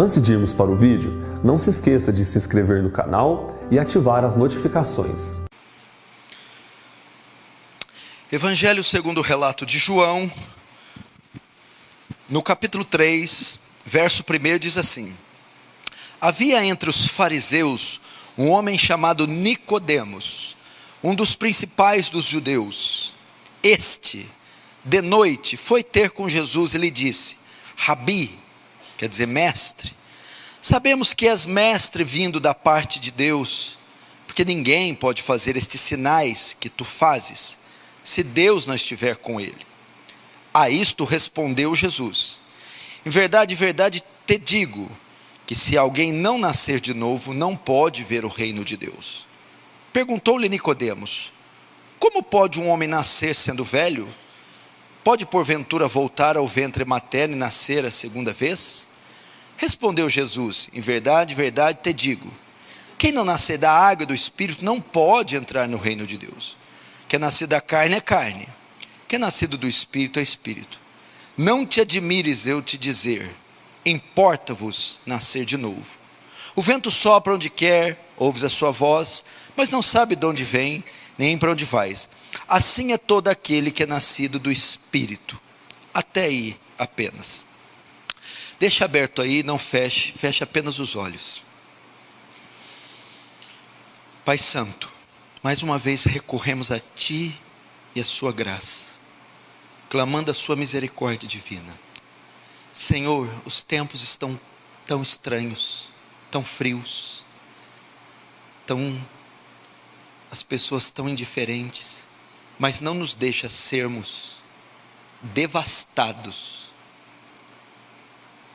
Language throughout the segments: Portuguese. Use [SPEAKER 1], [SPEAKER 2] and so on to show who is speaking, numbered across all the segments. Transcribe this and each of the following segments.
[SPEAKER 1] Antes de irmos para o vídeo, não se esqueça de se inscrever no canal e ativar as notificações.
[SPEAKER 2] Evangelho segundo o relato de João, no capítulo 3, verso 1 diz assim: Havia entre os fariseus um homem chamado Nicodemos, um dos principais dos judeus. Este, de noite, foi ter com Jesus e lhe disse: Rabi, quer dizer mestre, sabemos que és mestre vindo da parte de Deus, porque ninguém pode fazer estes sinais que tu fazes, se Deus não estiver com ele. A isto respondeu Jesus: Em verdade, te digo, que se alguém não nascer de novo, não pode ver o reino de Deus. Perguntou-lhe Nicodemos: Como pode um homem nascer sendo velho? Pode porventura voltar ao ventre materno e nascer a segunda vez? Respondeu Jesus: Em verdade, te digo, quem não nascer da água e do Espírito não pode entrar no reino de Deus. Que é nascido da carne é carne, que é nascido do Espírito é Espírito. Não te admires eu te dizer, importa-vos nascer de novo. O vento sopra onde quer, ouves a sua voz, mas não sabe de onde vem, nem para onde vais. Assim é todo aquele que é nascido do Espírito. Até aí apenas. Deixa aberto aí, não feche, feche apenas os olhos. Pai Santo, mais uma vez recorremos a Ti e a Sua graça, clamando a Sua misericórdia divina. Senhor, os tempos estão tão estranhos, tão frios, as pessoas tão indiferentes, mas não nos deixa sermos devastados,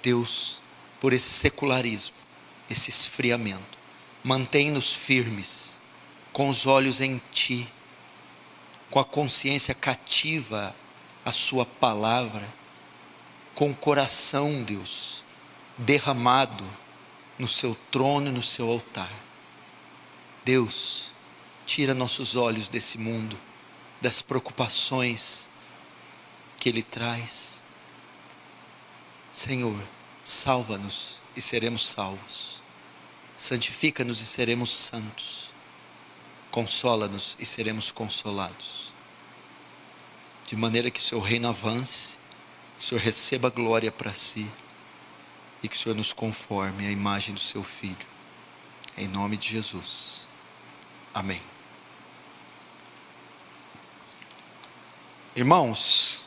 [SPEAKER 2] Deus, por esse secularismo, esse esfriamento. Mantém-nos firmes, com os olhos em Ti, com a consciência cativa à Sua palavra, com o coração, Deus, derramado no Seu trono e no Seu altar. Deus, tira nossos olhos desse mundo, das preocupações que Ele traz. Senhor, salva-nos e seremos salvos. Santifica-nos e seremos santos. Consola-nos e seremos consolados. De maneira que o Seu reino avance, que o Senhor receba glória para si e que o Senhor nos conforme à imagem do Seu Filho. Em nome de Jesus. Amém. Irmãos,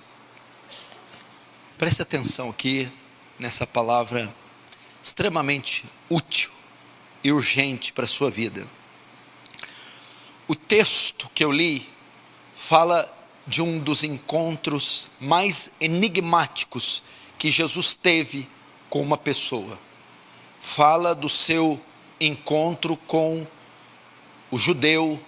[SPEAKER 2] preste atenção aqui nessa palavra extremamente útil e urgente para a sua vida. O texto que eu li fala de um dos encontros mais enigmáticos que Jesus teve com uma pessoa. Fala do seu encontro com o judeu,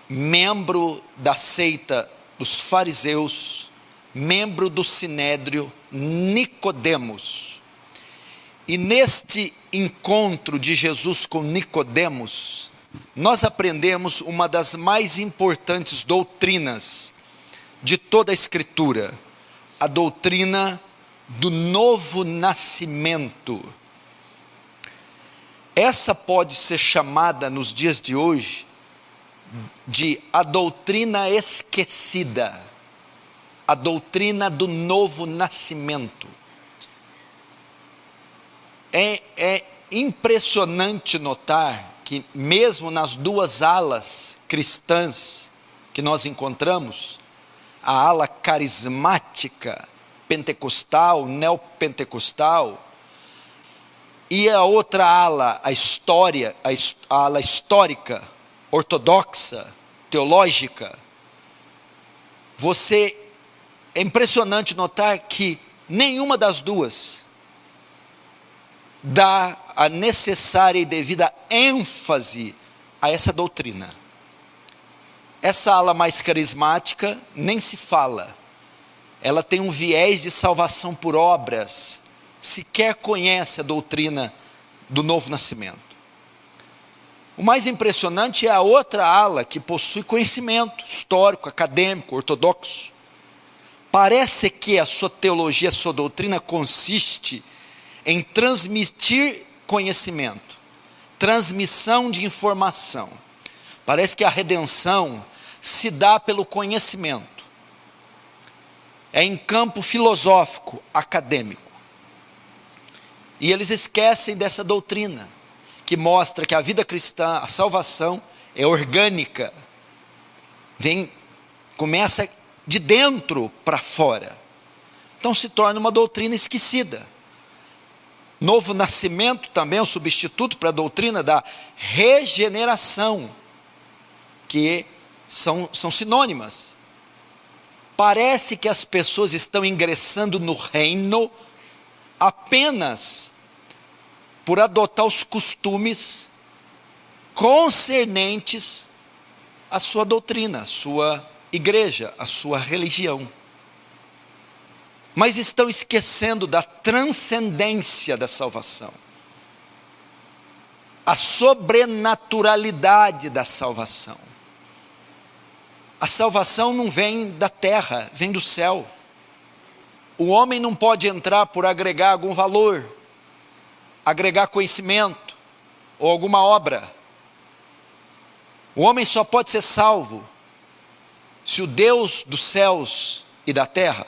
[SPEAKER 2] membro da seita dos fariseus, membro do sinédrio, Nicodemos. E neste encontro de Jesus com Nicodemos, nós aprendemos uma das mais importantes doutrinas de toda a Escritura, a doutrina do novo nascimento. Essa pode ser chamada nos dias de hoje de a doutrina esquecida, a doutrina do novo nascimento. É impressionante notar que mesmo nas duas alas cristãs que nós encontramos, a ala carismática, pentecostal, neopentecostal, e a outra ala, a ala histórica, ortodoxa, teológica, é impressionante notar que nenhuma das duas dá a necessária e devida ênfase a essa doutrina. Essa ala mais carismática nem se fala, ela tem um viés de salvação por obras, sequer conhece a doutrina do novo nascimento. O mais impressionante é a outra ala que possui conhecimento histórico, acadêmico, ortodoxo. Parece que a sua teologia, a sua doutrina consiste em transmitir conhecimento, transmissão de informação. Parece que a redenção se dá pelo conhecimento. É em campo filosófico, acadêmico. E eles esquecem dessa doutrina, que mostra que a vida cristã, a salvação, é orgânica. Começa de dentro para fora. Então se torna uma doutrina esquecida. Novo nascimento também é um substituto para a doutrina da regeneração, que são sinônimas. Parece que as pessoas estão ingressando no reino apenas por adotar os costumes concernentes à sua doutrina, à sua igreja, à sua religião. Mas estão esquecendo da transcendência da salvação, a sobrenaturalidade da salvação. A salvação não vem da terra, vem do céu. O homem não pode entrar por agregar algum valor, agregar conhecimento ou alguma obra. O homem só pode ser salvo se o Deus dos céus e da terra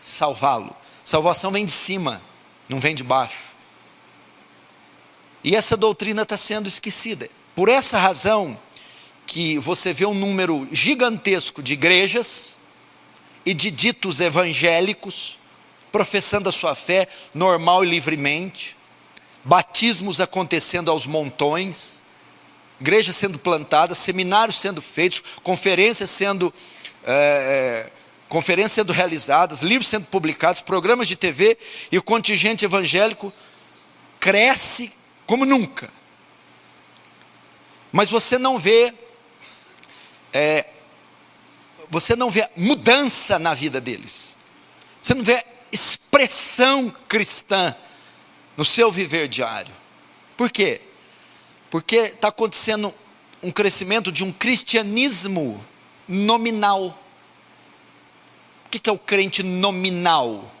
[SPEAKER 2] salvá-lo. Salvação vem de cima, não vem de baixo. E essa doutrina está sendo esquecida. Por essa razão que você vê um número gigantesco de igrejas e de ditos evangélicos professando a sua fé normal e livremente, batismos acontecendo aos montões, igrejas sendo plantadas, seminários sendo feitos, conferências sendo realizadas, livros sendo publicados, programas de TV, e o contingente evangélico cresce como nunca. Mas você não vê mudança na vida deles. Você não vê expressão cristã no seu viver diário. Por quê? Porque está acontecendo um crescimento de um cristianismo nominal. O que é o crente nominal?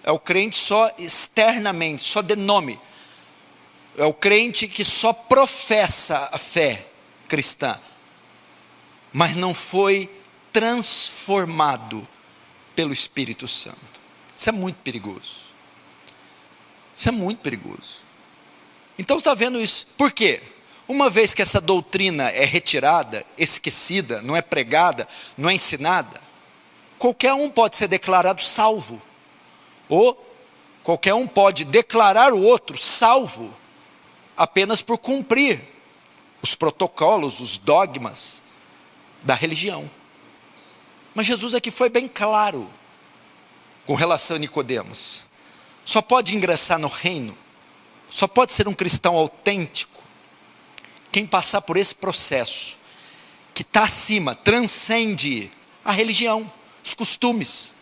[SPEAKER 2] É o crente só externamente, só de nome. É o crente que só professa a fé cristã, mas não foi transformado pelo Espírito Santo. Isso é muito perigoso. Isso é muito perigoso. Então está vendo isso. Por quê? Uma vez que essa doutrina é retirada, esquecida, não é pregada, não é ensinada, qualquer um pode ser declarado salvo. Ou qualquer um pode declarar o outro salvo apenas por cumprir os protocolos, os dogmas da religião. Mas Jesus aqui foi bem claro com relação a Nicodemos. Só pode ingressar no reino, só pode ser um cristão autêntico quem passar por esse processo, que está acima, transcende a religião, os costumes,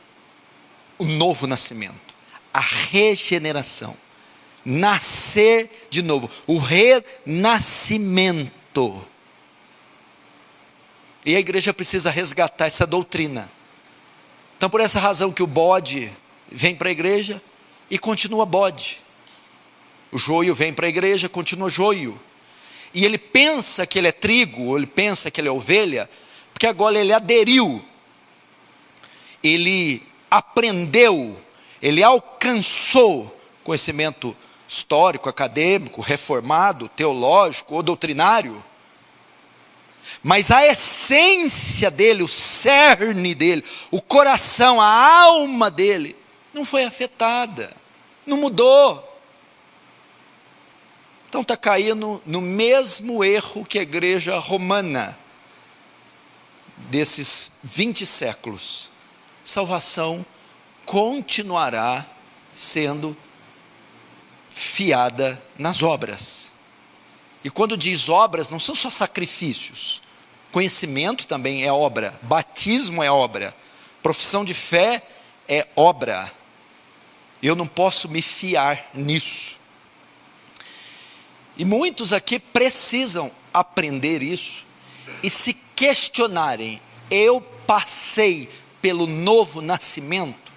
[SPEAKER 2] o novo nascimento, a regeneração, nascer de novo, o renascimento. E a igreja precisa resgatar essa doutrina. Então, por essa razão que o bode vem para a igreja e continua bode. O joio vem para a igreja, continua joio. E ele pensa que ele é trigo, ou ele pensa que ele é ovelha, porque agora ele aderiu, ele aprendeu, ele alcançou conhecimento histórico, acadêmico, reformado, teológico ou doutrinário. Mas a essência dele, o cerne dele, o coração, a alma dele, não foi afetada, não mudou. Então está caindo no mesmo erro que a igreja romana, desses 20 séculos. Salvação continuará sendo fiada nas obras. E quando diz obras, não são só sacrifícios. Conhecimento também é obra, batismo é obra, profissão de fé é obra. Eu não posso me fiar nisso. E muitos aqui precisam aprender isso e se questionarem: eu passei pelo novo nascimento?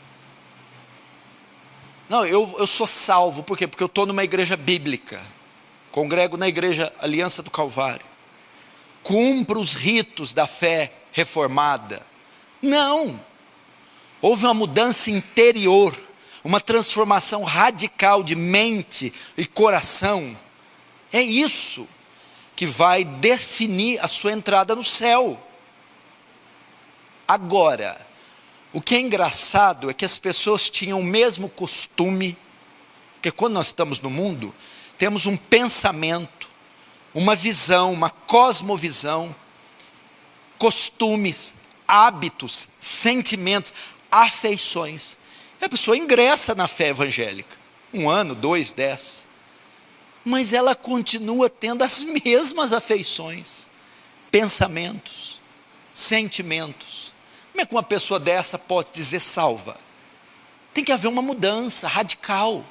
[SPEAKER 2] Não, eu sou salvo, por quê? Porque eu estou numa igreja bíblica, congrego na igreja Aliança do Calvário, cumpro os ritos da fé reformada. Não, houve uma mudança interior, uma transformação radical de mente e coração. É isso que vai definir a sua entrada no céu. Agora, o que é engraçado é que as pessoas tinham o mesmo costume, porque quando nós estamos no mundo, temos um pensamento, uma visão, uma cosmovisão, costumes, hábitos, sentimentos, afeições. E a pessoa ingressa na fé evangélica, 1 ano, 2, 10, mas ela continua tendo as mesmas afeições, pensamentos, sentimentos. Como é que uma pessoa dessa pode dizer salva? Tem que haver uma mudança radical.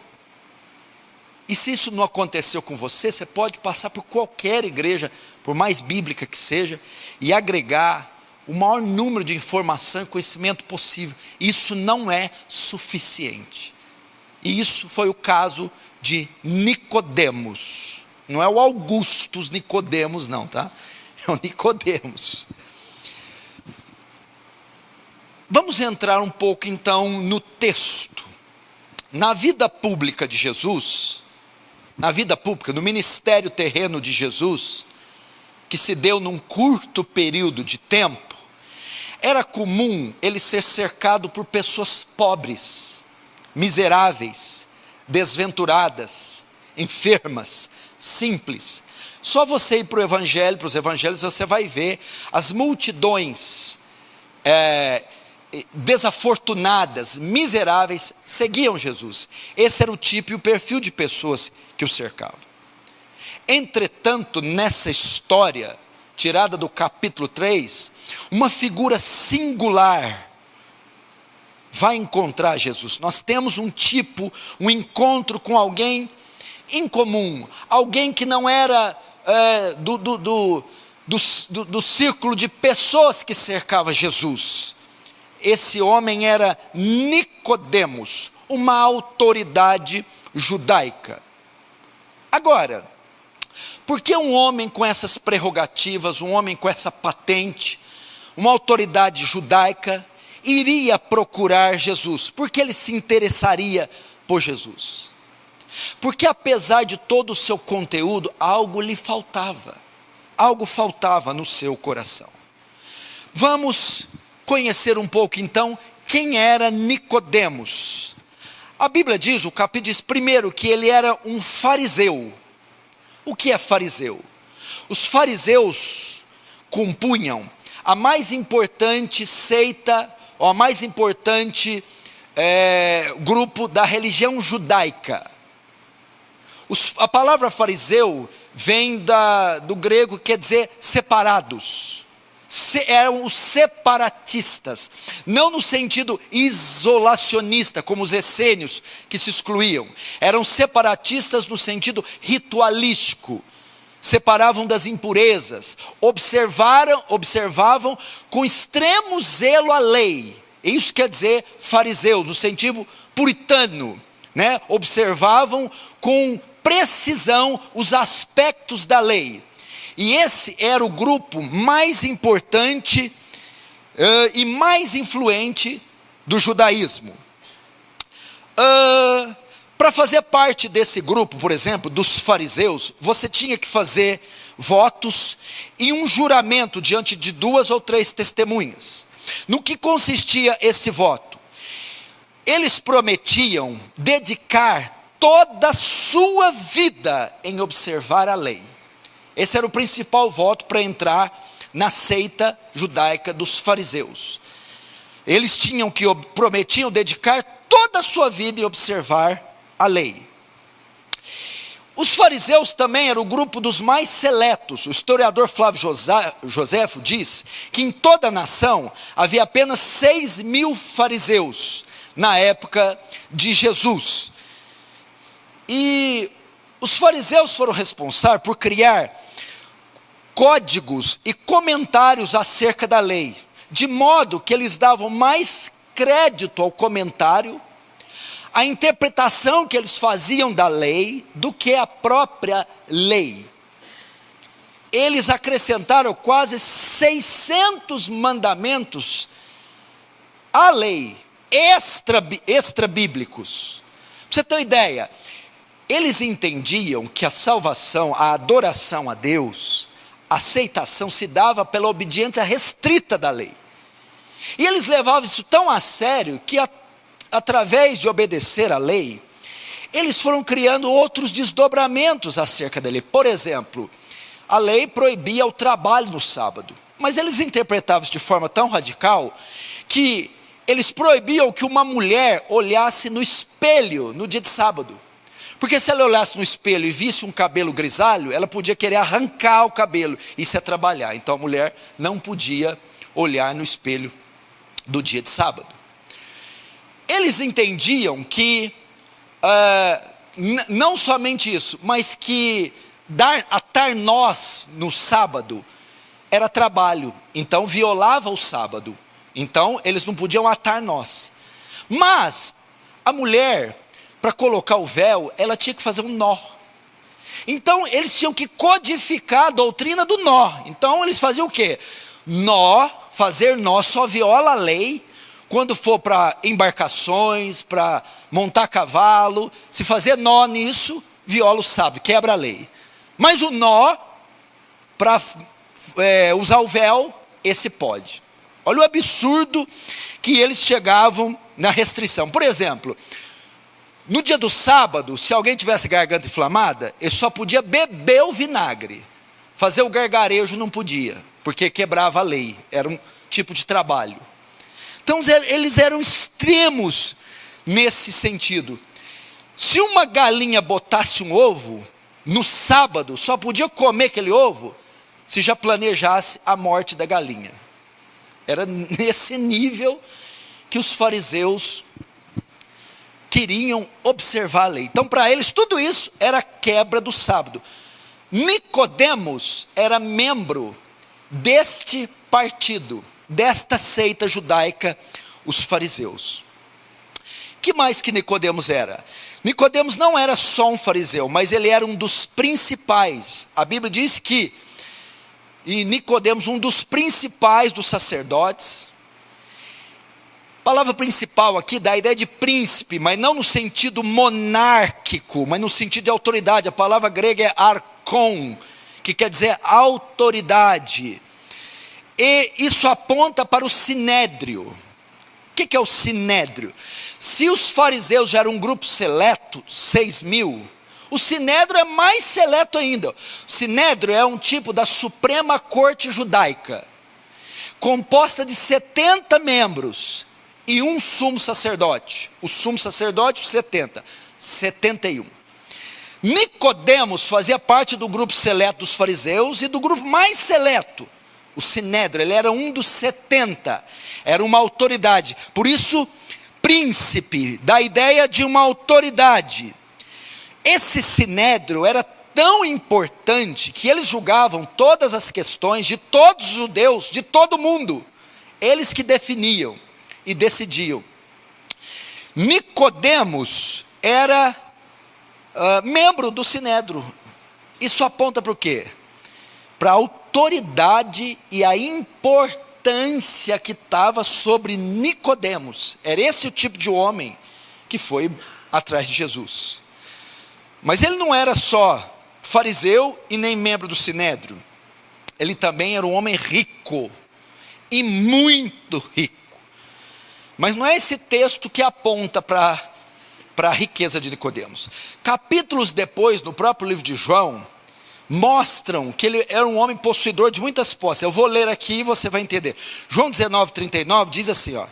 [SPEAKER 2] E se isso não aconteceu com você, você pode passar por qualquer igreja, por mais bíblica que seja, e agregar o maior número de informação e conhecimento possível. Isso não é suficiente. E isso foi o caso de Nicodemos. Não é o Augustus Nicodemos não, tá? É o Nicodemos. Vamos entrar um pouco então no texto. Na vida pública de Jesus, na vida pública, no ministério terreno de Jesus, que se deu num curto período de tempo, era comum ele ser cercado por pessoas pobres, miseráveis, desventuradas, enfermas, simples. Só você ir para o evangelho, para os evangelhos, você vai ver as multidões desafortunadas, miseráveis, seguiam Jesus. Esse era o tipo e o perfil de pessoas que o cercavam. Entretanto, nessa história, tirada do capítulo 3, uma figura singular vai encontrar Jesus. Nós temos um encontro com alguém incomum, alguém que não era do círculo de pessoas que cercava Jesus. Esse homem era Nicodemos, uma autoridade judaica. Agora, por que um homem com essas prerrogativas, um homem com essa patente, uma autoridade judaica, iria procurar Jesus? Por que ele se interessaria por Jesus? Porque apesar de todo o seu conteúdo, algo lhe faltava. Algo faltava no seu coração. Vamos conhecer um pouco então quem era Nicodemos. A Bíblia diz, o capítulo diz primeiro que ele era um fariseu. O que é fariseu? Os fariseus compunham a mais importante seita, ou a mais importante grupo da religião judaica. A palavra fariseu vem do grego, quer dizer separados. Eram os separatistas, não no sentido isolacionista, como os essênios que se excluíam. Eram separatistas no sentido ritualístico. Separavam das impurezas, observavam com extremo zelo a lei. Isso quer dizer fariseu, no sentido puritano, né? Observavam com precisão os aspectos da lei. E esse era o grupo mais importante e mais influente do judaísmo. Para fazer parte desse grupo, por exemplo, dos fariseus, você tinha que fazer votos e um juramento diante de 2 ou 3 testemunhas. No que consistia esse voto? Eles prometiam dedicar toda a sua vida em observar a lei. Esse era o principal voto para entrar na seita judaica dos fariseus. Eles prometiam dedicar toda a sua vida em observar a lei. Os fariseus também eram o grupo dos mais seletos. O historiador Flávio Joséfo diz que em toda a nação havia apenas 6.000 fariseus na época de Jesus. E os fariseus foram responsáveis por criar códigos e comentários acerca da lei, de modo que eles davam mais crédito ao comentário, a interpretação que eles faziam da lei do que a própria lei. Eles acrescentaram quase 600 mandamentos à lei, extra-bíblicos. Para você ter uma ideia, eles entendiam que a salvação, a adoração a Deus, a aceitação se dava pela obediência restrita da lei. E eles levavam isso tão a sério que através de obedecer à lei, eles foram criando outros desdobramentos acerca da lei. Por exemplo, a lei proibia o trabalho no sábado, mas eles interpretavam isso de forma tão radical que eles proibiam que uma mulher olhasse no espelho no dia de sábado. Porque se ela olhasse no espelho e visse um cabelo grisalho, ela podia querer arrancar o cabelo, isso é trabalhar. Então a mulher não podia olhar no espelho do dia de sábado. Eles entendiam que, não somente isso, mas que atar nós no sábado era trabalho, então violava o sábado, então eles não podiam atar nós. Mas a mulher, para colocar o véu, ela tinha que fazer um nó. Então eles tinham que codificar a doutrina do nó. Então eles faziam o quê? Fazer nó só viola a lei quando for para embarcações, para montar cavalo. Se fazer nó nisso, viola o sábado, quebra a lei. Mas o nó, para usar o véu, esse pode. Olha o absurdo que eles chegavam na restrição. Por exemplo, no dia do sábado, se alguém tivesse garganta inflamada, ele só podia beber o vinagre. Fazer o gargarejo não podia, porque quebrava a lei, era um tipo de trabalho. Então eles eram extremos nesse sentido. Se uma galinha botasse um ovo, no sábado só podia comer aquele ovo se já planejasse a morte da galinha. Era nesse nível que os fariseus queriam observar a lei. Então para eles tudo isso era quebra do sábado. Nicodemos era membro deste partido, desta seita judaica, os fariseus. Que mais que Nicodemos era? Nicodemos não era só um fariseu, mas ele era um dos principais. A Bíblia diz que Nicodemos, um dos principais dos sacerdotes. A palavra principal aqui dá a ideia de príncipe, mas não no sentido monárquico, mas no sentido de autoridade. A palavra grega é archon, que quer dizer autoridade. E isso aponta para o sinédrio. O que é o sinédrio? Se os fariseus já eram um grupo seleto, 6.000, o sinédrio é mais seleto ainda. O sinédrio é um tipo da Suprema Corte Judaica, composta de 70 membros e um sumo sacerdote. O sumo sacerdote, 71. Nicodemos fazia parte do grupo seleto dos fariseus e do grupo mais seleto, o sinédrio. Ele era um dos 70, era uma autoridade. Por isso, príncipe, dá a ideia de uma autoridade. Esse sinédrio era tão importante que eles julgavam todas as questões de todos os judeus, de todo mundo. Eles que definiam e decidiam. Nicodemos era membro do sinédrio. Isso aponta para o quê? Para a autoridade e a importância que estava sobre Nicodemos. Era esse o tipo de homem que foi atrás de Jesus. Mas ele não era só fariseu e nem membro do sinédrio. Ele também era um homem rico, e muito rico. Mas não é esse texto que aponta para a riqueza de Nicodemos. Capítulos depois, no próprio livro de João, mostram que ele era um homem possuidor de muitas posses. Eu vou ler aqui e você vai entender. João 19:39 diz assim, ó: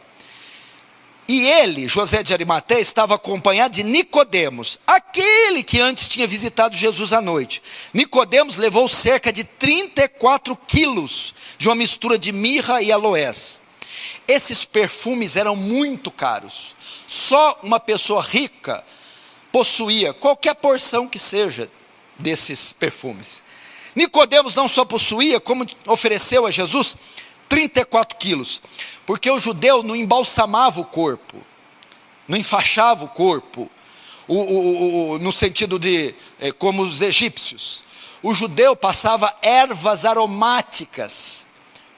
[SPEAKER 2] e ele, José de Arimateia, estava acompanhado de Nicodemos, aquele que antes tinha visitado Jesus à noite. Nicodemos levou cerca de 34 quilos de uma mistura de mirra e aloés. Esses perfumes eram muito caros. Só uma pessoa rica possuía qualquer porção que seja desses perfumes. Nicodemos não só possuía, como ofereceu a Jesus 34 quilos, porque o judeu não embalsamava o corpo. não enfaixava o corpo, no sentido de, como os egípcios. O judeu passava ervas aromáticas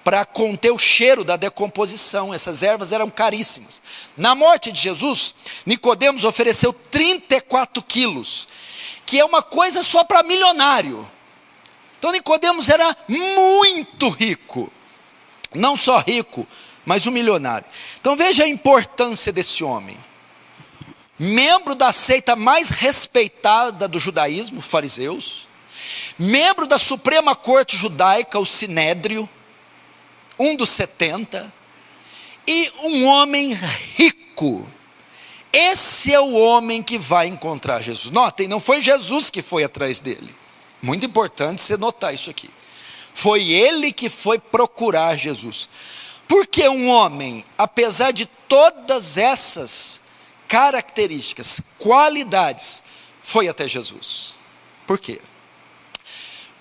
[SPEAKER 2] para conter o cheiro da decomposição. Essas ervas eram caríssimas. Na morte de Jesus, Nicodemos ofereceu 34 quilos, que é uma coisa só para milionário. Então Nicodemos era muito rico, não só rico, mas um milionário. Então veja a importância desse homem. Membro da seita mais respeitada do judaísmo, fariseus, membro da Suprema Corte Judaica, o Sinédrio, um dos 70, e um homem rico. Esse é o homem que vai encontrar Jesus. Notem, não foi Jesus que foi atrás dele. Muito importante você notar isso aqui. Foi ele que foi procurar Jesus. Porque um homem, apesar de todas essas características, qualidades, foi até Jesus. Por quê?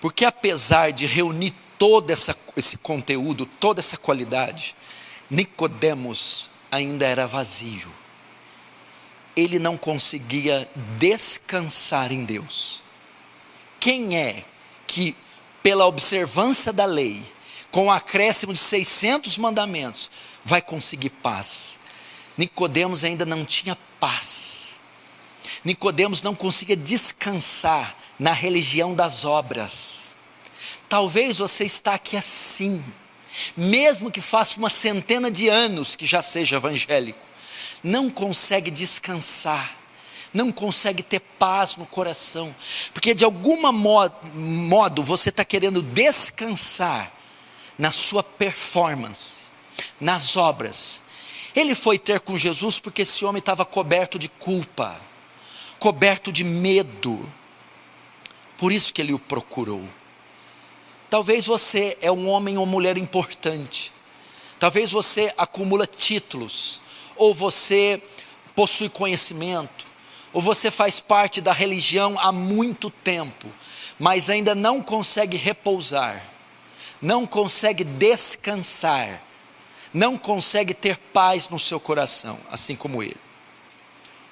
[SPEAKER 2] Porque apesar de reunir todo esse conteúdo, toda essa qualidade, Nicodemos ainda era vazio. Ele não conseguia descansar em Deus. Quem é que, pela observância da lei, com o acréscimo de 600 mandamentos, vai conseguir paz? Nicodemos ainda não tinha paz. Nicodemos não conseguia descansar na religião das obras. Talvez você está aqui assim, mesmo que faça uma centena de anos que já seja evangélico, não consegue descansar, não consegue ter paz no coração, porque de algum modo você está querendo descansar na sua performance, nas obras. Ele foi ter com Jesus porque esse homem estava coberto de culpa, coberto de medo, por isso que ele o procurou. Talvez você é um homem ou mulher importante, talvez você acumula títulos, ou você possui conhecimento, ou você faz parte da religião há muito tempo, mas ainda não consegue repousar, não consegue descansar, não consegue ter paz no seu coração, assim como ele.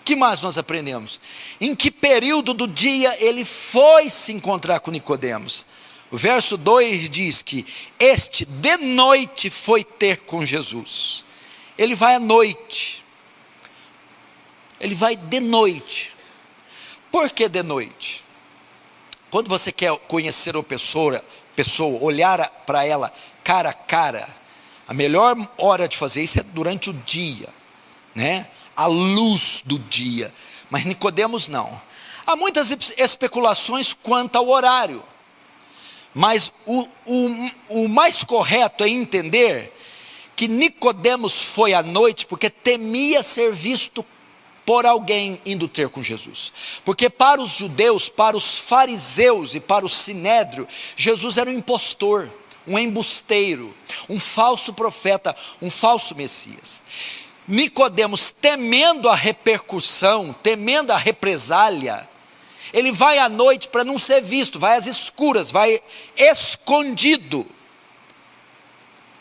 [SPEAKER 2] O que mais nós aprendemos? Em que período do dia ele foi se encontrar com Nicodemos? O verso 2 diz que este de noite foi ter com Jesus. Ele vai à noite. Ele vai de noite. Por que de noite? Quando você quer conhecer uma pessoa, olhar para ela cara a cara, a melhor hora de fazer isso é durante o dia, né? A luz do dia. Mas Nicodemos não. Há muitas especulações quanto ao horário, mas o mais correto é entender que Nicodemos foi à noite porque temia ser visto por alguém indo ter com Jesus. Porque para os judeus, para os fariseus e para o sinédrio, Jesus era um impostor, um embusteiro, um falso profeta, um falso Messias. Nicodemos, temendo a repercussão, temendo a represália, ele vai à noite para não ser visto, vai às escuras, vai escondido,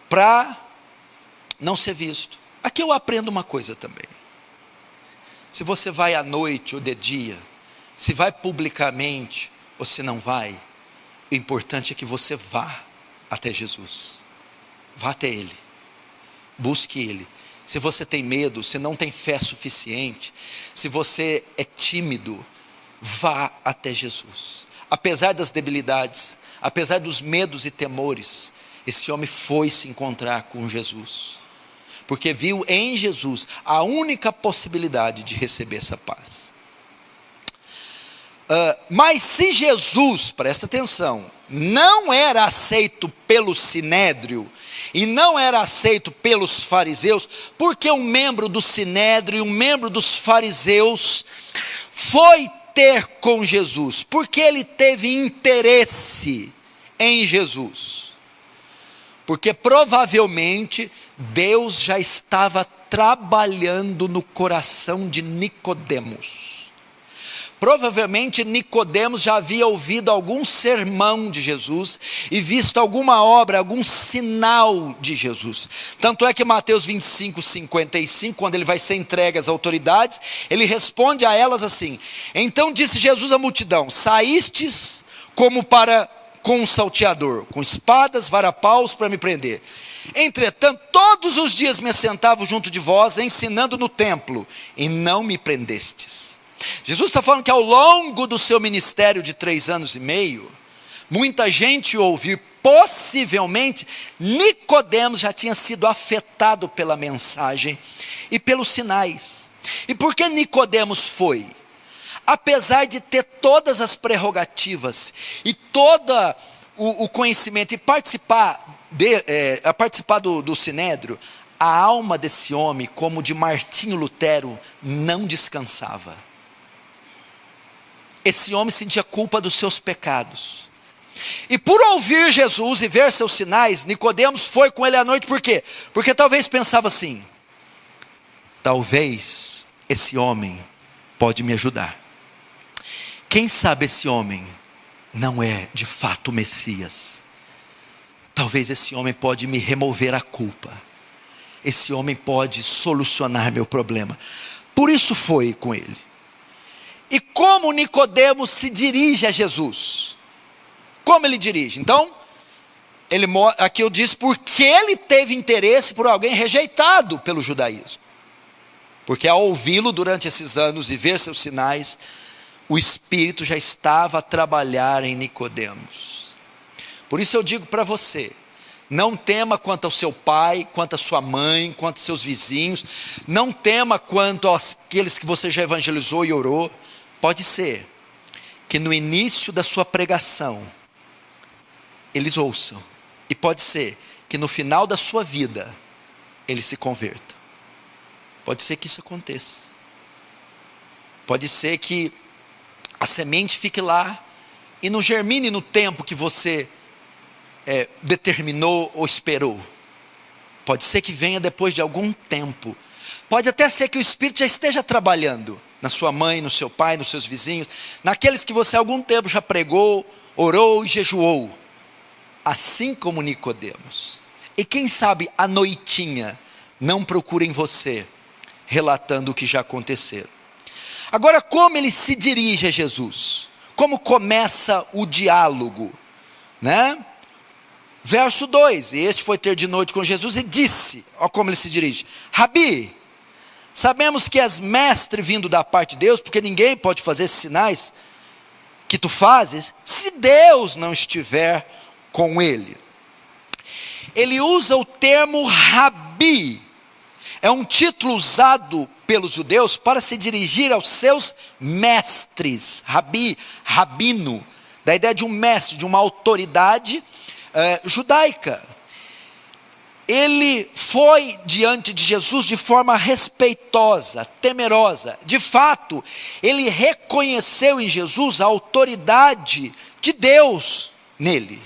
[SPEAKER 2] para não ser visto. Aqui eu aprendo uma coisa também. Se você vai à noite ou de dia, se vai publicamente ou se não vai, o importante é que você vá até Jesus, vá até Ele, busque Ele. Se você tem medo, se não tem fé suficiente, se você é tímido, vá até Jesus. Apesar das debilidades, apesar dos medos e temores, esse homem foi se encontrar com Jesus, porque viu em Jesus a única possibilidade de receber essa paz. Mas se Jesus, presta atenção, não era aceito pelo sinédrio, e não era aceito pelos fariseus, porque um membro do sinédrio, um membro dos fariseus, foi ter com Jesus, porque ele teve interesse em Jesus, porque provavelmente Deus já estava trabalhando no coração de Nicodemos. Provavelmente Nicodemos já havia ouvido algum sermão de Jesus e visto alguma obra, algum sinal de Jesus. Tanto é que Mateus 25, 55, quando ele vai ser entregue às autoridades, ele responde a elas assim: então disse Jesus à multidão: saístes como para com um salteador, com espadas, varapaus para me prender. Entretanto, todos os dias me assentava junto de vós, ensinando no templo, e não me prendestes. Jesus está falando que ao longo do seu ministério de 3 anos e meio, muita gente ouviu, possivelmente Nicodemos já tinha sido afetado pela mensagem e pelos sinais. E por que Nicodemos foi? Apesar de ter todas as prerrogativas e todo o conhecimento e participar do Sinédrio, a alma desse homem, como de Martinho Lutero, não descansava. Esse homem sentia culpa dos seus pecados. E por ouvir Jesus e ver seus sinais, Nicodemos foi com ele à noite. Por quê? Porque talvez pensava assim: talvez esse homem pode me ajudar. Quem sabe esse homem não é de fato o Messias. Talvez esse homem pode me remover a culpa. Esse homem pode solucionar meu problema. Por isso foi com ele. E como Nicodemos se dirige a Jesus? Como ele dirige? Então, aqui eu disse porque ele teve interesse por alguém rejeitado pelo judaísmo. Porque ao ouvi-lo durante esses anos e ver seus sinais, o Espírito já estava a trabalhar em Nicodemos. Por isso eu digo para você: não tema quanto ao seu pai, quanto à sua mãe, quanto aos seus vizinhos. Não tema quanto àqueles que você já evangelizou e orou. Pode ser que no início da sua pregação eles ouçam, e pode ser que no final da sua vida eles se convertam. Pode ser que isso aconteça. Pode ser que a semente fique lá e não germine no tempo que você determinou ou esperou. Pode ser que venha depois de algum tempo. Pode até ser que o Espírito já esteja trabalhando na sua mãe, no seu pai, nos seus vizinhos, naqueles que você há algum tempo já pregou, orou e jejuou, assim como Nicodemos. E quem sabe à noitinha não procurem você, relatando o que já aconteceu. Agora, como ele se dirige a Jesus? Como começa o diálogo? Né? Verso 2, e este foi ter de noite com Jesus e disse, olha como ele se dirige: Rabi, sabemos que és mestre vindo da parte de Deus, porque ninguém pode fazer esses sinais que tu fazes, se Deus não estiver com ele. Ele usa o termo Rabi, é um título usado pelos judeus para se dirigir aos seus mestres. Rabi, rabino, da ideia de um mestre, de uma autoridade judaica. Ele foi diante de Jesus de forma respeitosa, temerosa. De fato, ele reconheceu em Jesus a autoridade de Deus nele.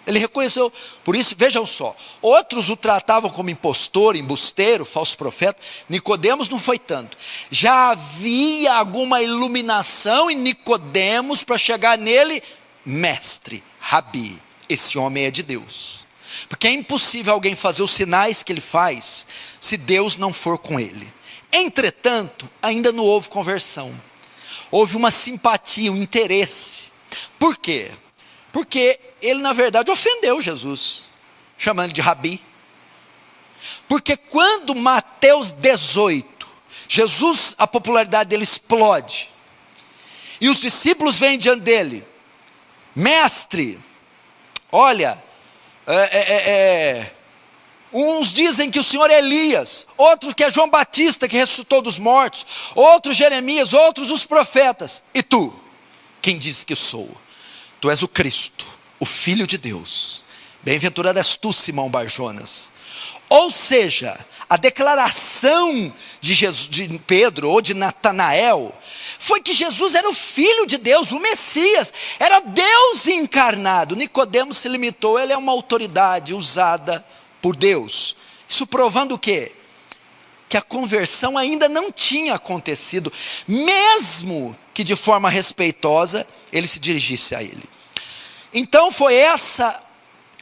[SPEAKER 2] Ele reconheceu. Por isso, vejam só, outros o tratavam como impostor, embusteiro, falso profeta. Nicodemos não foi tanto. Já havia alguma iluminação em Nicodemos para chegar nele: mestre, rabi, esse homem é de Deus. Porque é impossível alguém fazer os sinais que ele faz se Deus não for com ele. Entretanto, ainda não houve conversão. Houve uma simpatia, um interesse. Por quê? Porque ele na verdade ofendeu Jesus, chamando de rabi. Porque quando Mateus 18, Jesus, a popularidade dele explode, e os discípulos vêm diante dele: mestre, olha, uns dizem que o Senhor é Elias, outros que é João Batista que ressuscitou dos mortos, outros Jeremias, outros os profetas. E tu, quem diz que sou? Tu és o Cristo, o Filho de Deus. Bem-aventurado és tu, Simão Barjonas. Ou seja, a declaração de Pedro ou de Natanael foi que Jesus era o Filho de Deus, o Messias, era Deus encarnado. Nicodemos se limitou, ele é uma autoridade usada por Deus. Isso provando o quê? Que a conversão ainda não tinha acontecido, mesmo que de forma respeitosa ele se dirigisse a ele. Então foi essa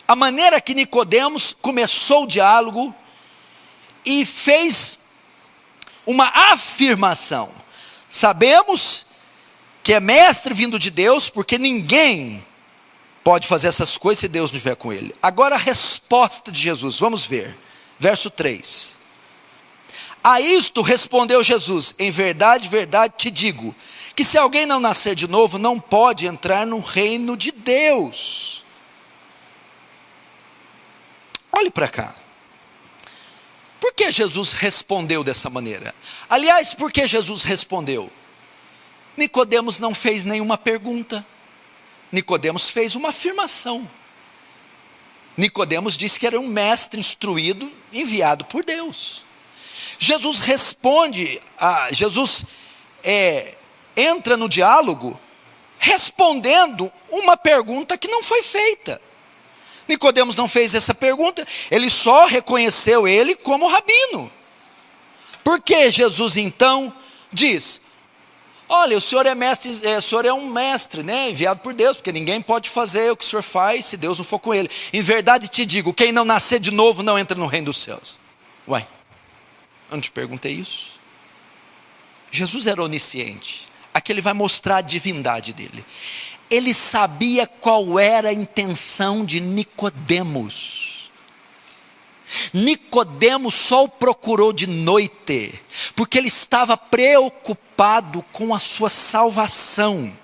[SPEAKER 2] a maneira que Nicodemos começou o diálogo e fez uma afirmação. Sabemos que é mestre vindo de Deus, porque ninguém pode fazer essas coisas se Deus não estiver com ele. Agora a resposta de Jesus, vamos ver, verso 3. A isto respondeu Jesus: em verdade, verdade te digo, que se alguém não nascer de novo, não pode entrar no reino de Deus. Olhe para cá. Por que Jesus respondeu dessa maneira? Aliás, por que Jesus respondeu? Nicodemos não fez nenhuma pergunta. Nicodemos fez uma afirmação. Nicodemos disse que era um mestre instruído, enviado por Deus. Jesus responde, entra no diálogo, respondendo uma pergunta que não foi feita. Nicodemos não fez essa pergunta, ele só reconheceu ele como rabino. Por que Jesus então diz: olha, o senhor é mestre, o senhor é um mestre, né, enviado por Deus, porque ninguém pode fazer o que o senhor faz se Deus não for com ele. Em verdade te digo, quem não nascer de novo não entra no reino dos céus. Uai, eu não te perguntei isso? Jesus era onisciente. Aqui ele vai mostrar a divindade dele. Ele sabia qual era a intenção de Nicodemos. Nicodemos só o procurou de noite, porque ele estava preocupado com a sua salvação.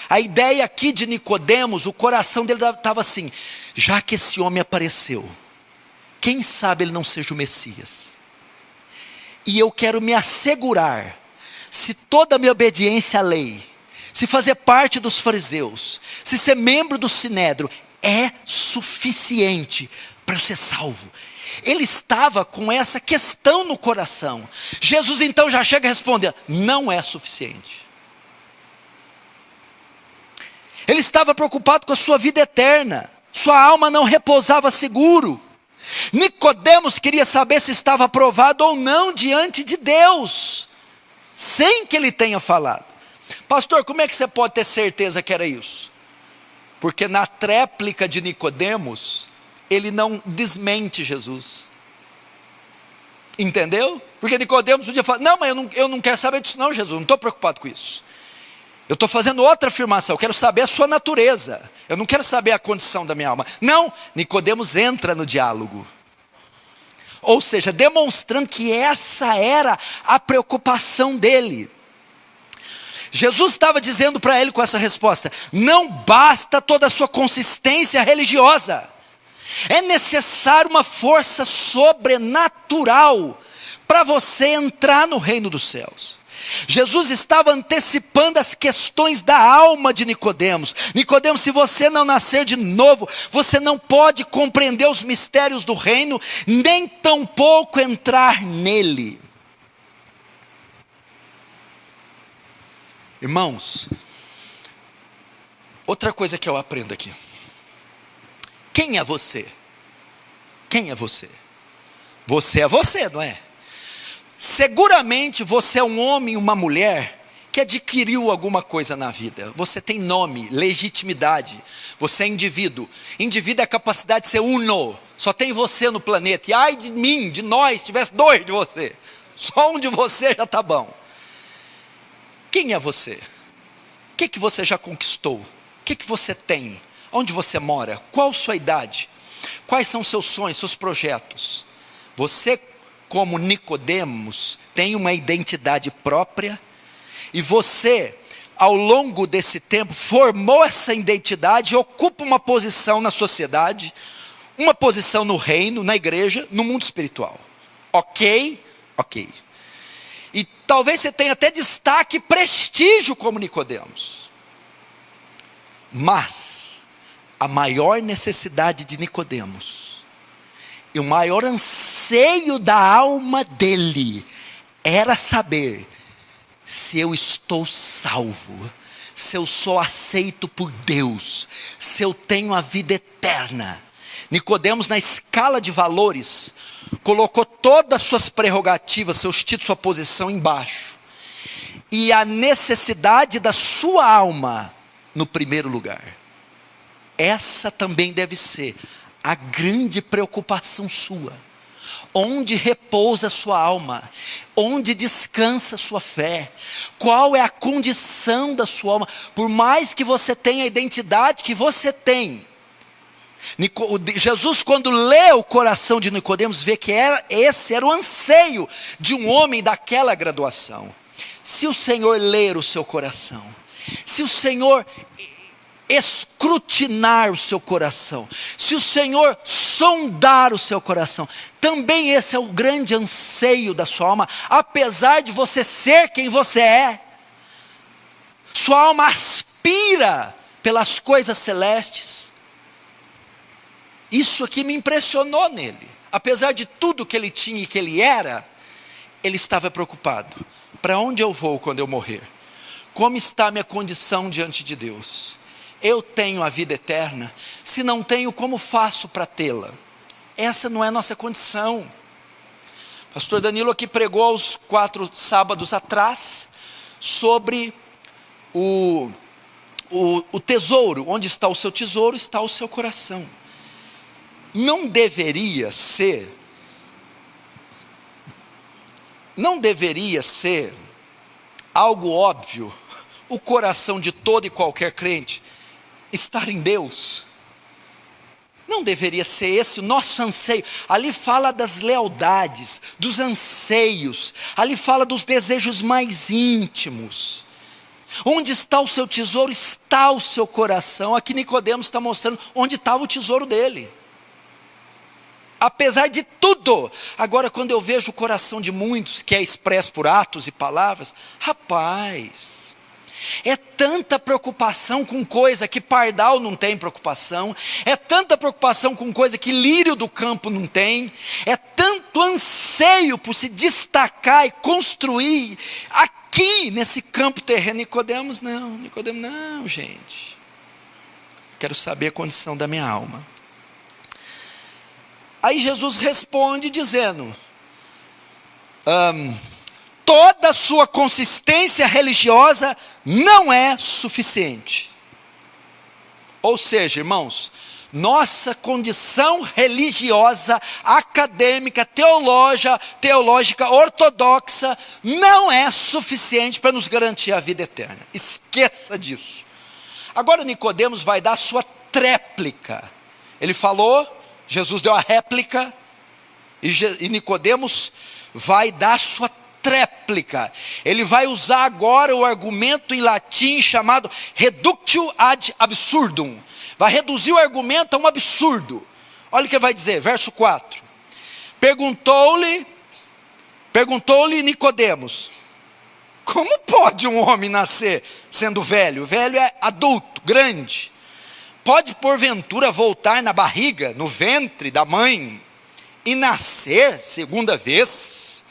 [SPEAKER 2] A ideia aqui de Nicodemos, o coração dele estava assim: já que esse homem apareceu, quem sabe ele não seja o Messias? E eu quero me assegurar, se toda a minha obediência à lei, se fazer parte dos fariseus, se ser membro do Sinédrio, é suficiente para eu ser salvo. Ele estava com essa questão no coração. Jesus então já chega a responder: não é suficiente. Ele estava preocupado com a sua vida eterna. Sua alma não repousava seguro. Nicodemos queria saber se estava aprovado ou não diante de Deus, sem que ele tenha falado. Pastor, como é que você pode ter certeza que era isso? Porque na tréplica de Nicodemos, ele não desmente Jesus. Entendeu? Porque Nicodemos podia falar: não, mas eu não quero saber disso não, Jesus, não estou preocupado com isso. Eu estou fazendo outra afirmação, eu quero saber a sua natureza. Eu não quero saber a condição da minha alma. Não, Nicodemos entra no diálogo. Ou seja, demonstrando que essa era a preocupação dele. Jesus estava dizendo para ele com essa resposta: não basta toda a sua consistência religiosa, é necessário uma força sobrenatural para você entrar no reino dos céus. Jesus estava antecipando as questões da alma de Nicodemos. Nicodemos, se você não nascer de novo, você não pode compreender os mistérios do reino, nem tampouco entrar nele. Irmãos, outra coisa que eu aprendo aqui: quem é você? Quem é você? Você é você, não é? Seguramente você é um homem, uma mulher que adquiriu alguma coisa na vida. Você tem nome, legitimidade. Você é indivíduo. Indivíduo é a capacidade de ser uno. Só tem você no planeta. E ai de mim, de nós, tivesse dois de você. Só um de você já está bom. Quem é você? O que você já conquistou? O que você tem? Onde você mora? Qual sua idade? Quais são seus sonhos, seus projetos? Você, como Nicodemos, tem uma identidade própria, e você, ao longo desse tempo, formou essa identidade e ocupa uma posição na sociedade, uma posição no reino, na igreja, no mundo espiritual. Ok? Ok. E talvez você tenha até destaque e prestígio como Nicodemos. Mas a maior necessidade de Nicodemos e o maior anseio da alma dele era saber se eu estou salvo, se eu sou aceito por Deus, se eu tenho a vida eterna. Nicodemos, na escala de valores, colocou todas as suas prerrogativas, seus títulos, sua posição embaixo. e a necessidade da sua alma no primeiro lugar. Essa também deve ser a grande preocupação sua. Onde repousa a sua alma? Onde descansa a sua fé? Qual é a condição da sua alma? Por mais que você tenha a identidade que você tem, Jesus, quando lê o coração de Nicodemos, vê que esse era o anseio de um homem daquela graduação. Se o Senhor ler o seu coração, se o Senhor escrutinar o seu coração, se o Senhor sondar o seu coração, também esse é o grande anseio da sua alma. Apesar de você ser quem você é, sua alma aspira pelas coisas celestes. Isso aqui me impressionou nele. Apesar de tudo que ele tinha e que ele era, ele estava preocupado. Para onde eu vou quando eu morrer? Como está a minha condição diante de Deus? Eu tenho a vida eterna? Se não tenho, como faço para tê-la? Essa não é a nossa condição. Pastor Danilo aqui pregou aos 4 sábados atrás sobre o tesouro. Onde está o seu tesouro, está o seu coração. Não deveria ser algo óbvio o coração de todo e qualquer crente estar em Deus? Não deveria ser esse o nosso anseio? Ali fala das lealdades, dos anseios, ali fala dos desejos mais íntimos. Onde está o seu tesouro, está o seu coração. Aqui Nicodemos está mostrando onde estava o tesouro dele. Apesar de tudo. Agora, quando eu vejo o coração de muitos, que é expresso por atos e palavras, rapaz, é tanta preocupação com coisa que pardal não tem preocupação, é tanta preocupação com coisa que lírio do campo não tem, é tanto anseio por se destacar e construir aqui nesse campo terreno. Nicodemos não, gente. Quero saber a condição da minha alma. Aí Jesus responde dizendo, toda a sua consistência religiosa não é suficiente. Ou seja, irmãos, nossa condição religiosa, acadêmica, teológica, ortodoxa, não é suficiente para nos garantir a vida eterna. Esqueça disso. Agora Nicodemos vai dar a sua tréplica. Ele falou, Jesus deu a réplica, e Nicodemos vai dar a sua tréplica. Ele vai usar agora o argumento em latim chamado reductio ad absurdum. Vai reduzir o argumento a um absurdo. Olha o que ele vai dizer, verso 4. Perguntou-lhe Nicodemos, como pode um homem nascer sendo velho? Velho é adulto, grande. Pode porventura voltar na barriga, no ventre da mãe, e nascer segunda vez?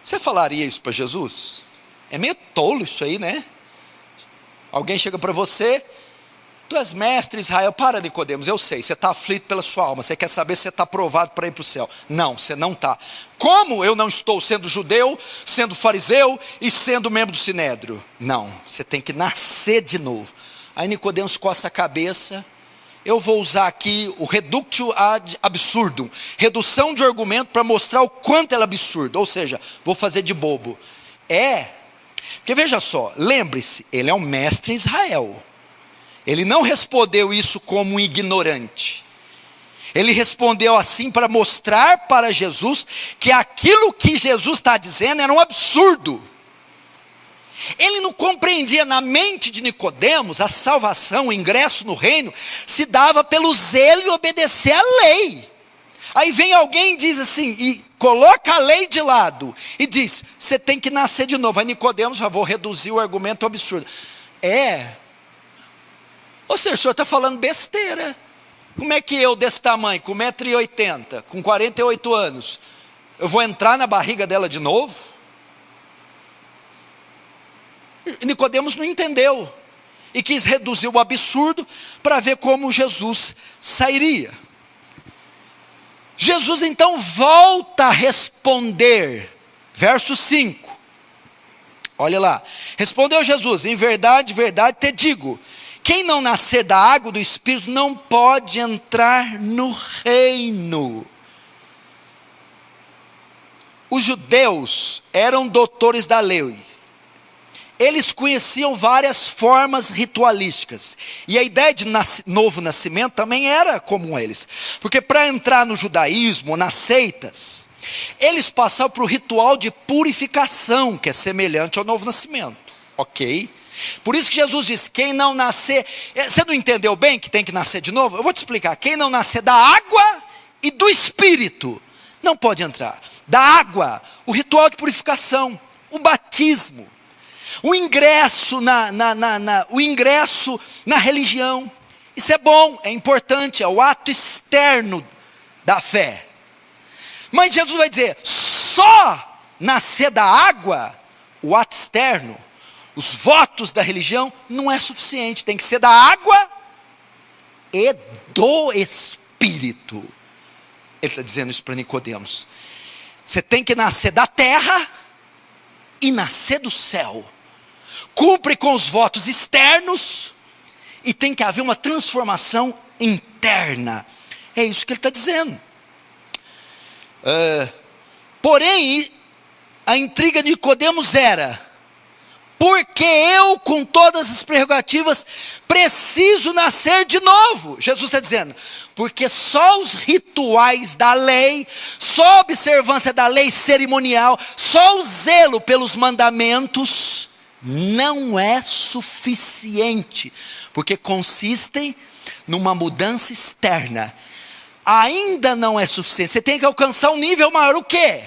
[SPEAKER 2] Você falaria isso para Jesus? É meio tolo isso aí, né? Alguém chega para você, tu és mestre Israel. Para, Nicodemos, eu sei, você está aflito pela sua alma, você quer saber se você está aprovado para ir para o céu. Não, você não está. Como eu não estou sendo judeu, sendo fariseu e sendo membro do sinédrio? Não, você tem que nascer de novo. Aí Nicodemos coça a cabeça. Eu vou usar aqui o reductio ad absurdum, redução de argumento para mostrar o quanto ela é absurda. Ou seja, vou fazer de bobo. Porque veja só, lembre-se, ele é um mestre em Israel. Ele não respondeu isso como um ignorante. Ele respondeu assim para mostrar para Jesus que aquilo que Jesus está dizendo era um absurdo. Ele não compreendia. Na mente de Nicodemos, a salvação, o ingresso no reino, se dava pelo zelo e obedecer à lei. Aí vem alguém e diz assim, e coloca a lei de lado, e diz, você tem que nascer de novo. Aí Nicodemos, vou reduzir o argumento absurdo. Ou seja, o senhor está falando besteira. Como é que eu desse tamanho, com 1,80 m, com 48 anos, eu vou entrar na barriga dela de novo? E Nicodemos não entendeu. E quis reduzir o absurdo para ver como Jesus sairia. Jesus então volta a responder, verso 5, olha lá, respondeu Jesus, em verdade, verdade te digo, quem não nascer da água e do Espírito não pode entrar no reino. Os judeus eram doutores da lei, eles conheciam várias formas ritualísticas, e a ideia de novo nascimento também era comum a eles, porque para entrar no judaísmo, nas seitas, eles passavam por um ritual de purificação, que é semelhante ao novo nascimento, ok? Por isso que Jesus diz, quem não nascer, você não entendeu bem que tem que nascer de novo? Eu vou te explicar, quem não nascer da água e do Espírito, não pode entrar. Da água, o ritual de purificação, o batismo, o ingresso na religião, isso é bom, é importante, é o ato externo da fé. Mas Jesus vai dizer, só nascer da água, o ato externo, os votos da religião, não é suficiente, tem que ser da água e do Espírito. Ele está dizendo isso para Nicodemos, você tem que nascer da terra e nascer do céu, cumpre com os votos externos, e tem que haver uma transformação interna, é isso que ele está dizendo. Porém, a intriga de Nicodemos era, porque eu com todas as prerrogativas, preciso nascer de novo, Jesus está dizendo, porque só os rituais da lei, só a observância da lei cerimonial, só o zelo pelos mandamentos, não é suficiente, porque consistem numa mudança externa, ainda não é suficiente, você tem que alcançar um nível maior, o quê?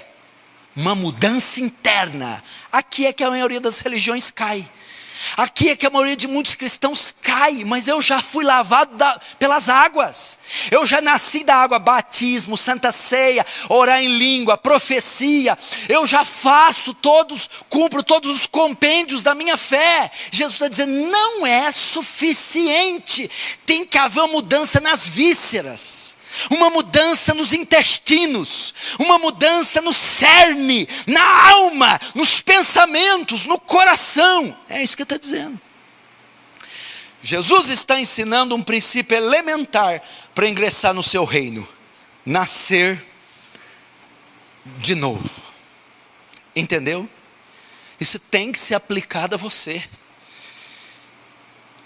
[SPEAKER 2] Uma mudança interna. Aqui é que a maioria das religiões cai, aqui é que a maioria de muitos cristãos cai, mas eu já fui lavado pelas águas, eu já nasci da água, batismo, santa ceia, orar em língua, profecia, eu já cumpro todos os compêndios da minha fé. Jesus está dizendo, não é suficiente, tem que haver uma mudança nas vísceras, uma mudança nos intestinos, uma mudança no cerne, na alma, nos pensamentos, no coração. É isso que ele está dizendo. Jesus está ensinando um princípio elementar para ingressar no seu reino: nascer de novo. Entendeu? Isso tem que ser aplicado a você.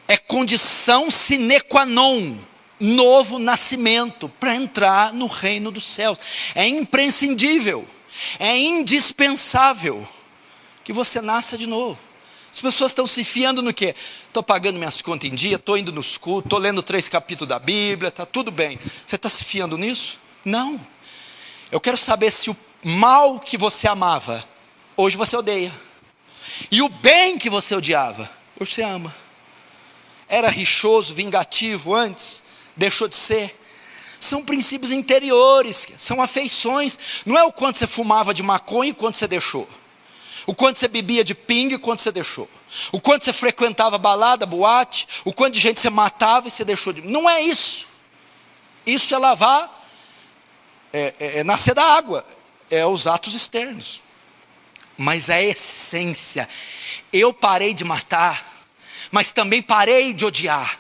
[SPEAKER 2] É condição sine qua non, novo nascimento, para entrar no reino dos céus. É imprescindível, é indispensável que você nasça de novo. As pessoas estão se fiando no quê? Estou pagando minhas contas em dia, estou indo nos cultos, estou lendo 3 capítulos da Bíblia, está tudo bem. Você está se fiando nisso? Não. Eu quero saber se o mal que você amava, hoje você odeia, e o bem que você odiava, hoje você ama. Era rixoso, vingativo antes, deixou de ser. São princípios interiores, são afeições. Não é o quanto você fumava de maconha e quanto você deixou, o quanto você bebia de pinga e quanto você deixou, o quanto você frequentava balada, boate, o quanto de gente você matava e você deixou de... Não é isso. Isso é lavar, é nascer da água, é os atos externos. Mas a essência, eu parei de matar, mas também parei de odiar.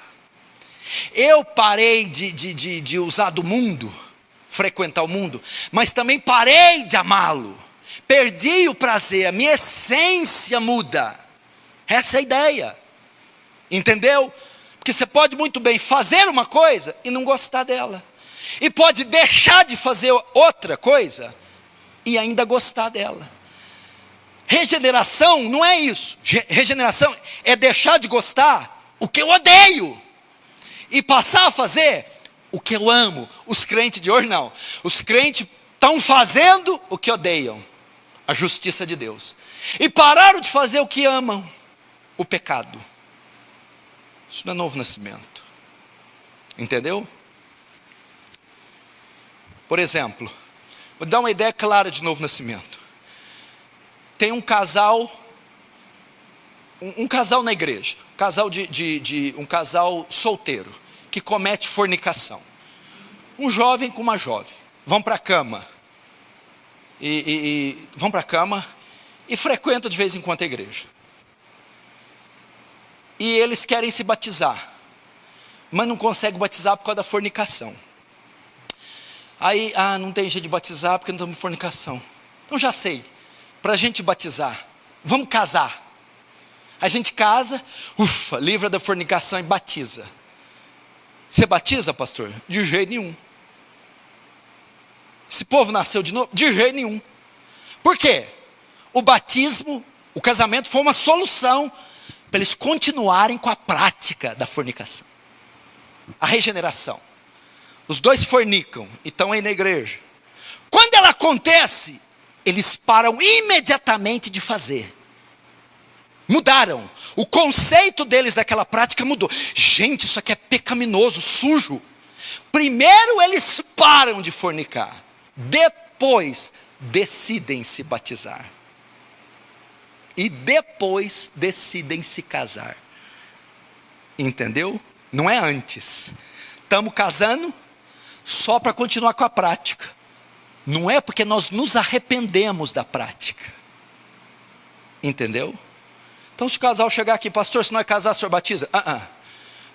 [SPEAKER 2] Eu parei de usar do mundo, frequentar o mundo, mas também parei de amá-lo. Perdi o prazer, a minha essência muda. Essa é a ideia. Entendeu? Porque você pode muito bem fazer uma coisa e não gostar dela, e pode deixar de fazer outra coisa e ainda gostar dela. Regeneração não é isso. Regeneração é deixar de gostar o que eu odeio e passar a fazer o que eu amo. Os crentes de hoje não. Os crentes estão fazendo o que odeiam, a justiça de Deus, e pararam de fazer o que amam, o pecado. Isso não é novo nascimento. Entendeu? Por exemplo, vou dar uma ideia clara de novo nascimento. Tem um casal na igreja, um casal solteiro, que comete fornicação. Um jovem com uma jovem, vão para a cama. Vão para a cama e frequentam de vez em quando a igreja. E eles querem se batizar, mas não conseguem batizar por causa da fornicação. Aí, não tem jeito de batizar porque não estamos em fornicação. Então já sei, para a gente batizar, vamos casar. A gente casa, livra da fornicação e batiza. Você batiza, pastor? De jeito nenhum. Esse povo nasceu de novo? De jeito nenhum. Por quê? O batismo, o casamento foi uma solução para eles continuarem com a prática da fornicação. A regeneração. Os dois fornicam e estão aí na igreja. Quando ela acontece, eles param imediatamente de fazer. Mudaram. O conceito deles daquela prática mudou. Gente, isso aqui é pecaminoso, sujo. Primeiro eles param de fornicar. Depois decidem se batizar. E depois decidem se casar. Entendeu? Não é antes. Estamos casando só para continuar com a prática. Não é porque nós nos arrependemos da prática. Entendeu? Então se o casal chegar aqui, pastor, se não é casar, o senhor batiza?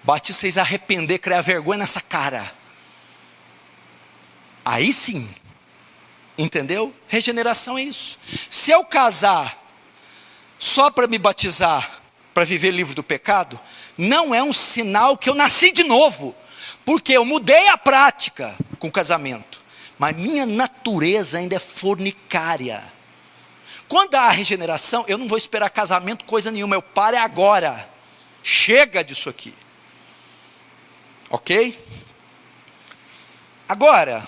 [SPEAKER 2] Batiza vocês arrepender, criar vergonha nessa cara. Aí sim. Entendeu? Regeneração é isso. Se eu casar só para me batizar, para viver livre do pecado, não é um sinal que eu nasci de novo, porque eu mudei a prática com o casamento, mas minha natureza ainda é fornicária. Quando há regeneração, eu não vou esperar casamento, coisa nenhuma, eu paro agora, chega disso aqui, ok? Agora,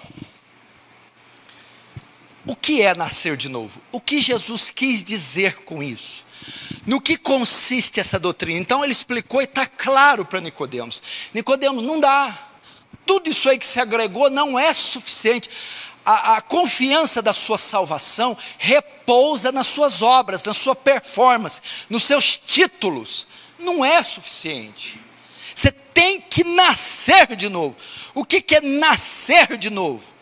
[SPEAKER 2] o que é nascer de novo? O que Jesus quis dizer com isso? No que consiste essa doutrina? Então ele explicou e está claro para Nicodemos. Nicodemos, não dá. Tudo isso aí que se agregou não é suficiente. A confiança da sua salvação repousa nas suas obras, na sua performance, nos seus títulos. Não é suficiente. Você tem que nascer de novo. O que é nascer de novo?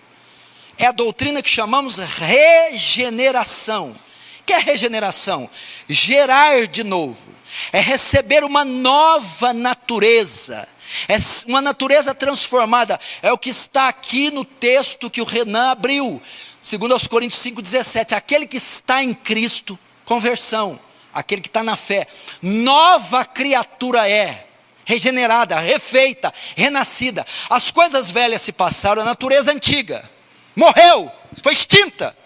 [SPEAKER 2] É a doutrina que chamamos regeneração. O que é regeneração? Gerar de novo. É receber uma nova natureza. É uma natureza transformada. É o que está aqui no texto que o Renan abriu. 2 Coríntios 5,17. Aquele que está em Cristo, conversão. Aquele que está na fé. Nova criatura é. Regenerada, refeita, renascida. As coisas velhas se passaram, a natureza antiga morreu, foi extinta,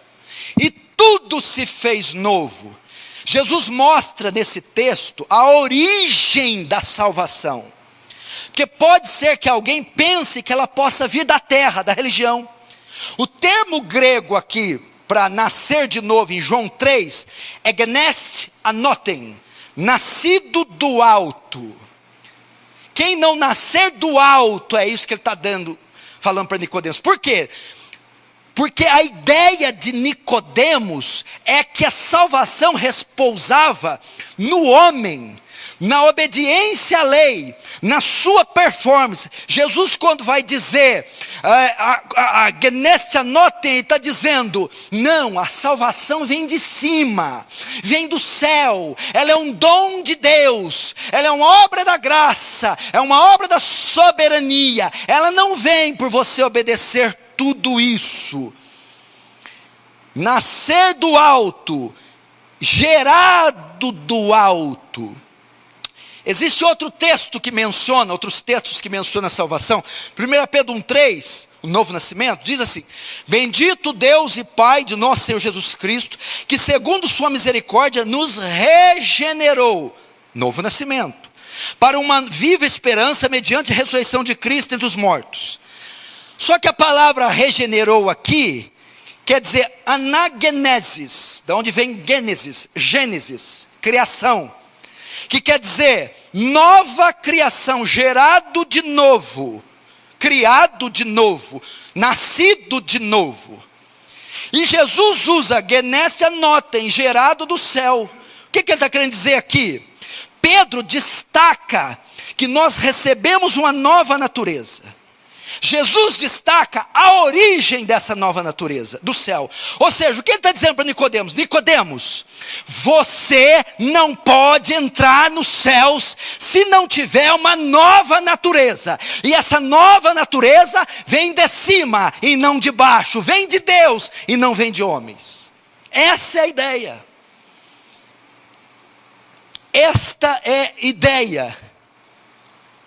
[SPEAKER 2] e tudo se fez novo. Jesus mostra nesse texto a origem da salvação, porque pode ser que alguém pense que ela possa vir da terra, da religião. O termo grego aqui, para nascer de novo em João 3, é genest anoten, nascido do alto. Quem não nascer do alto, é isso que ele está falando para Nicodemos. Por quê? Porque a ideia de Nicodemos é que a salvação repousava no homem, na obediência à lei, na sua performance. Jesus, quando vai dizer, a Geneste Anotem, está dizendo, não, a salvação vem de cima, vem do céu, ela é um dom de Deus, ela é uma obra da graça, é uma obra da soberania, ela não vem por você obedecer tudo isso. Nascer do alto, gerado do alto. Existe outro texto que menciona, outros textos que mencionam a salvação. 1 Pedro 1,3, o novo nascimento, diz assim: bendito Deus e Pai de nosso Senhor Jesus Cristo, que segundo sua misericórdia nos regenerou, novo nascimento, para uma viva esperança mediante a ressurreição de Cristo entre os mortos. Só que a palavra regenerou aqui, quer dizer anagenesis, da onde vem Gênesis, criação. Que quer dizer, nova criação, gerado de novo, criado de novo, nascido de novo. E Jesus usa geneste anotem, gerado do céu. O que ele está querendo dizer aqui? Pedro destaca que nós recebemos uma nova natureza. Jesus destaca a origem dessa nova natureza, do céu. Ou seja, o que ele está dizendo para Nicodemos? Nicodemos, você não pode entrar nos céus se não tiver uma nova natureza. E essa nova natureza vem de cima e não de baixo. Vem de Deus e não vem de homens. Essa é a ideia. Esta é a ideia.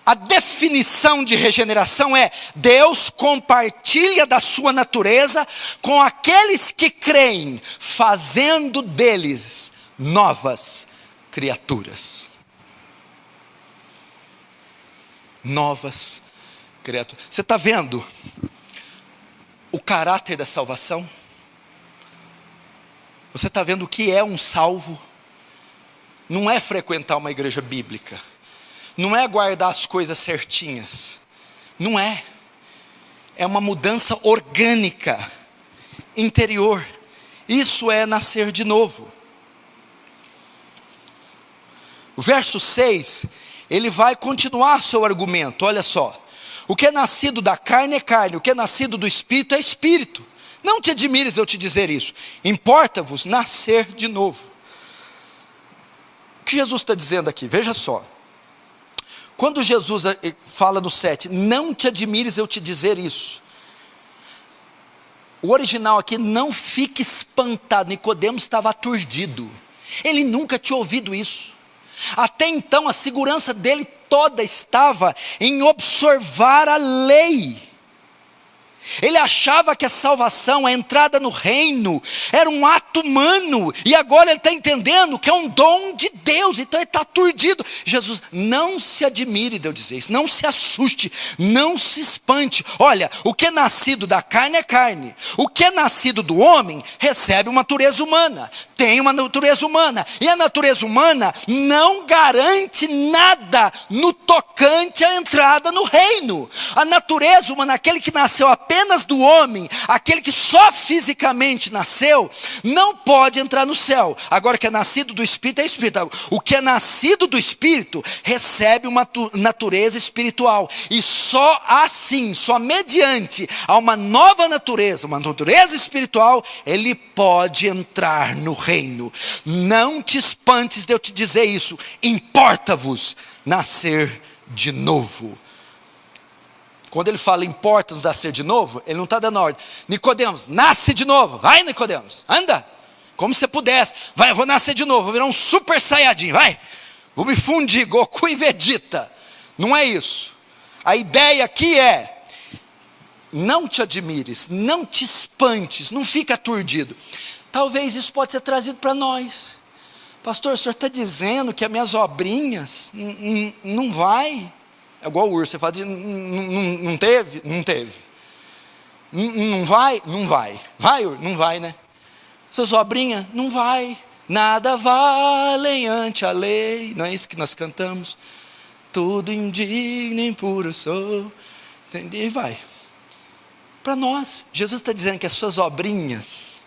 [SPEAKER 2] A definição de regeneração é: Deus compartilha da sua natureza com aqueles que creem, fazendo deles novas criaturas. Novas criaturas. Você está vendo o caráter da salvação? Você está vendo o que é um salvo? Não é frequentar uma igreja bíblica. Não é guardar as coisas certinhas. Não é. É uma mudança orgânica, interior. Isso é nascer de novo. O verso 6, ele vai continuar seu argumento. Olha só. O que é nascido da carne é carne. O que é nascido do Espírito é Espírito. Não te admires eu te dizer isso. Importa-vos nascer de novo. O que Jesus está dizendo aqui? Veja só. Quando Jesus fala no 7, não te admires eu te dizer isso. O original aqui, não fique espantado. Nicodemos estava aturdido. Ele nunca tinha ouvido isso. Até então a segurança dele toda estava em observar a lei. Ele achava que a salvação, a entrada no reino, era um ato humano. E agora ele está entendendo que é um dom de Deus. Então ele está aturdido. Jesus, não se admire de eu dizer isso. Não se assuste. Não se espante. Olha, o que é nascido da carne é carne. O que é nascido do homem recebe uma natureza humana. Tem uma natureza humana. E a natureza humana não garante nada no tocante à entrada no reino. A natureza humana, aquele que nasceu apenas do homem, aquele que só fisicamente nasceu, não pode entrar no céu. Agora, que é nascido do Espírito é Espírito. O que é nascido do Espírito recebe uma natureza espiritual. E só assim, só mediante a uma nova natureza, uma natureza espiritual, ele pode entrar no reino. Não te espantes de eu te dizer isso. Importa-vos nascer de novo. Quando ele fala importa-nos nascer de novo, ele não está dando ordem. Nicodemos, nasce de novo. Vai, Nicodemos, anda. Como se pudesse. Vai, eu vou nascer de novo. Vou virar um super saiyajin, vai. Vou me fundir, Goku e Vegeta. Não é isso. A ideia aqui é: não te admires, não te espantes, não fica aturdido. Talvez isso pode ser trazido para nós. Pastor, o senhor está dizendo que as minhas obrinhas não vai... É igual o urso, você fala, não teve? Não teve. Não vai? Não vai. Vai, não vai, né? Suas obrinhas? Não vai. Nada valem ante a lei. Não é isso que nós cantamos? Tudo indigno, impuro sou. E vai. Para nós, Jesus está dizendo que as suas obrinhas,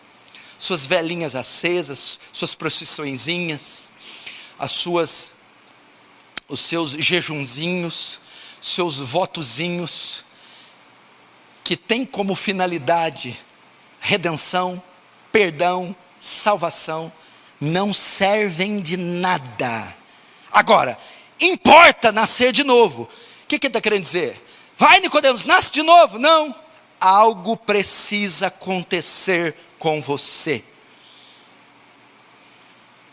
[SPEAKER 2] suas velinhas acesas, suas procissõezinhas, os seus jejunzinhos, seus votozinhos, que tem como finalidade redenção, perdão, salvação, não servem de nada. Agora, importa nascer de novo. O que ele está querendo dizer? Vai, Nicodemos, nasce de novo? Não. Algo precisa acontecer com você.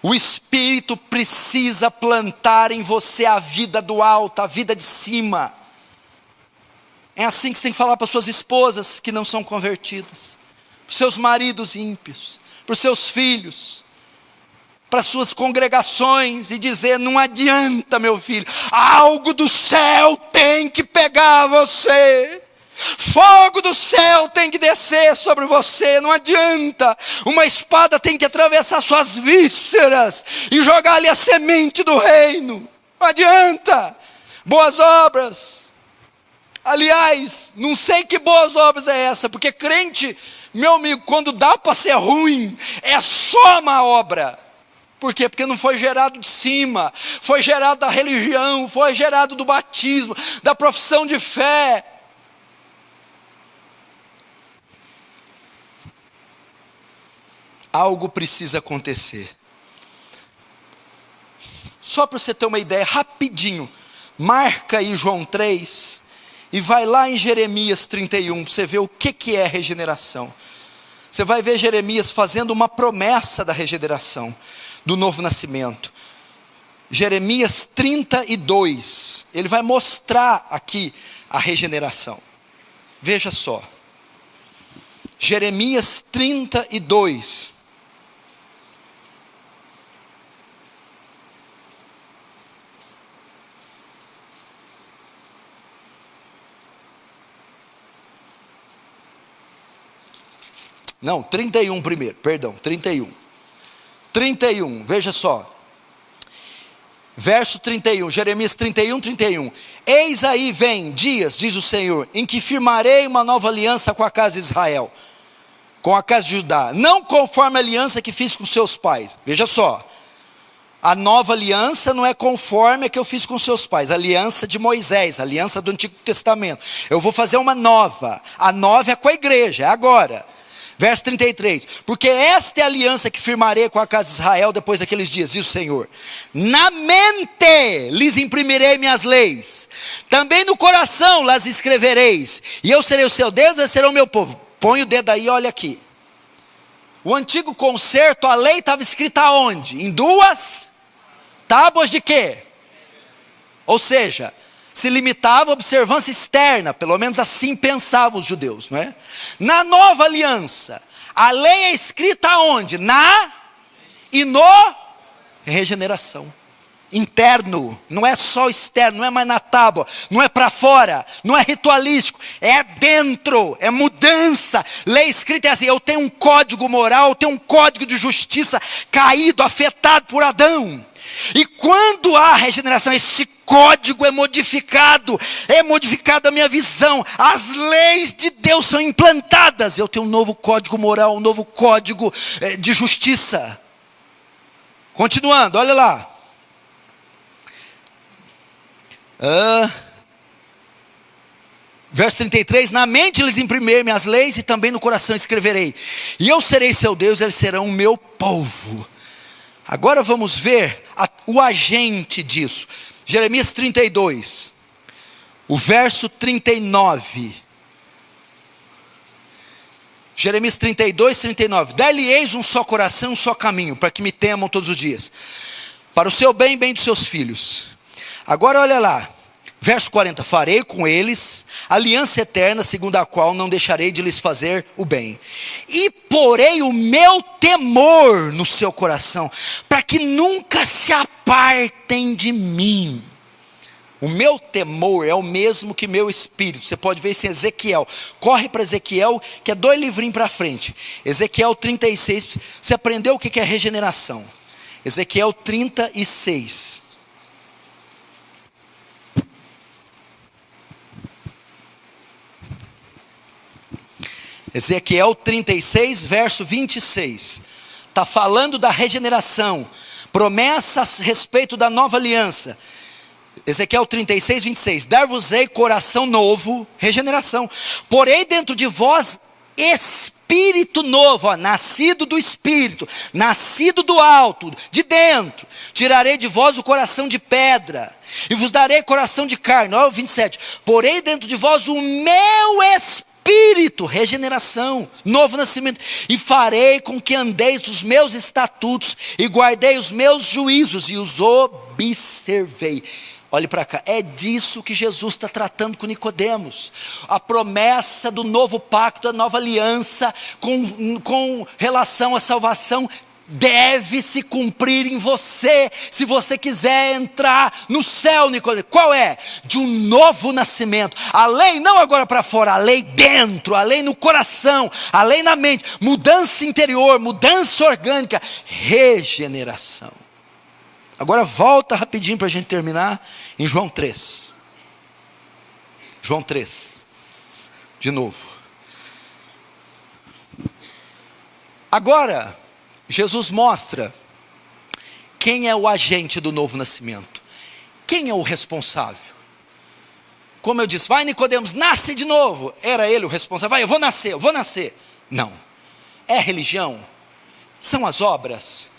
[SPEAKER 2] O Espírito precisa plantar em você a vida do alto, a vida de cima. É assim que você tem que falar para suas esposas que não são convertidas, para os seus maridos ímpios, para os seus filhos, para as suas congregações, e dizer: não adianta, meu filho, algo do céu tem que pegar você. Fogo do céu tem que descer sobre você, não adianta. Uma espada tem que atravessar suas vísceras e jogar ali a semente do reino. Não adianta. Boas obras. Aliás, não sei que boas obras é essa, porque crente, meu amigo, quando dá para ser ruim, é só uma obra. Por quê? Porque não foi gerado de cima, foi gerado da religião, foi gerado do batismo, da profissão de fé. algo precisa acontecer. Só para você ter uma ideia, rapidinho, marca aí João 3 e vai lá em Jeremias 31, para você ver o que é regeneração. Você vai ver Jeremias fazendo uma promessa da regeneração, do novo nascimento. Jeremias 32, ele vai mostrar aqui a regeneração. Veja só, Jeremias 32, não, 31 primeiro, perdão, 31, veja só, verso 31, Jeremias 31. Eis aí vem dias, diz o Senhor, em que firmarei uma nova aliança com a casa de Israel, com a casa de Judá, não conforme a aliança que fiz com seus pais. Veja só, a nova aliança não é conforme a que eu fiz com seus pais, a aliança de Moisés, a aliança do Antigo Testamento. Eu vou fazer uma nova, a nova é com a igreja, é agora. Verso 33, porque esta é a aliança que firmarei com a casa de Israel depois daqueles dias, diz o Senhor. Na mente lhes imprimirei minhas leis, também no coração las escrevereis, e eu serei o seu Deus, eles serão o meu povo. Põe o dedo aí, olha aqui. O antigo concerto, a lei estava escrita aonde? Em 2 tábuas de quê? Ou seja, se limitava à observância externa, pelo menos assim pensavam os judeus, não é? Na nova aliança, a lei é escrita aonde? Na e no regeneração. Interno, não é só externo, não é mais na tábua, não é para fora, não é ritualístico, é dentro, é mudança. Lei escrita é assim, eu tenho um código moral, eu tenho um código de justiça caído, afetado por Adão. E quando há regeneração, esse código é modificada a minha visão, as leis de Deus são implantadas, eu tenho um novo código moral, um novo código de justiça. Continuando, olha lá. Verso 33, na mente lhes imprimirei minhas leis e também no coração escreverei. E eu serei seu Deus, eles serão o meu povo. Agora vamos ver o agente disso. Jeremias 32, o verso 39. Jeremias 32, 39. Dar-lhe-eis um só coração, um só caminho, para que me temam todos os dias, para o seu bem e bem dos seus filhos. Agora olha lá, verso 40, farei com eles aliança eterna, segundo a qual não deixarei de lhes fazer o bem, e porei o meu temor no seu coração, para que nunca se apartem de mim. O meu temor é o mesmo que meu espírito. Você pode ver isso em Ezequiel. Corre para Ezequiel, que é 2 livrinhos para frente. Ezequiel 36, você aprendeu o que é regeneração. Ezequiel 36. Ezequiel 36, verso 26. Está falando da regeneração. Promessas a respeito da nova aliança. Ezequiel 36, 26. Dar-vos-ei coração novo, regeneração. Porei dentro de vós espírito novo, nascido do espírito, nascido do alto, de dentro. Tirarei de vós o coração de pedra e vos darei coração de carne. Olha o 27. Porei dentro de vós o meu espírito, regeneração, novo nascimento, e farei com que andeis dos meus estatutos e guardei os meus juízos e os observei. Olhe para cá, é disso que Jesus está tratando com Nicodemos. A promessa do novo pacto, da nova aliança, com relação à salvação, deve se cumprir em você, se você quiser entrar no céu, Nicodemos. Qual é? De um novo nascimento. A lei não agora para fora, a lei dentro, a lei no coração, a lei na mente, mudança interior, mudança orgânica, regeneração. Agora volta rapidinho para a gente terminar em João 3. João 3. De novo. Agora, Jesus mostra quem é o agente do novo nascimento. Quem é o responsável? Como eu disse, vai Nicodemos, nasce de novo. Era ele o responsável. Vai, eu vou nascer. Não. É religião? São as obras.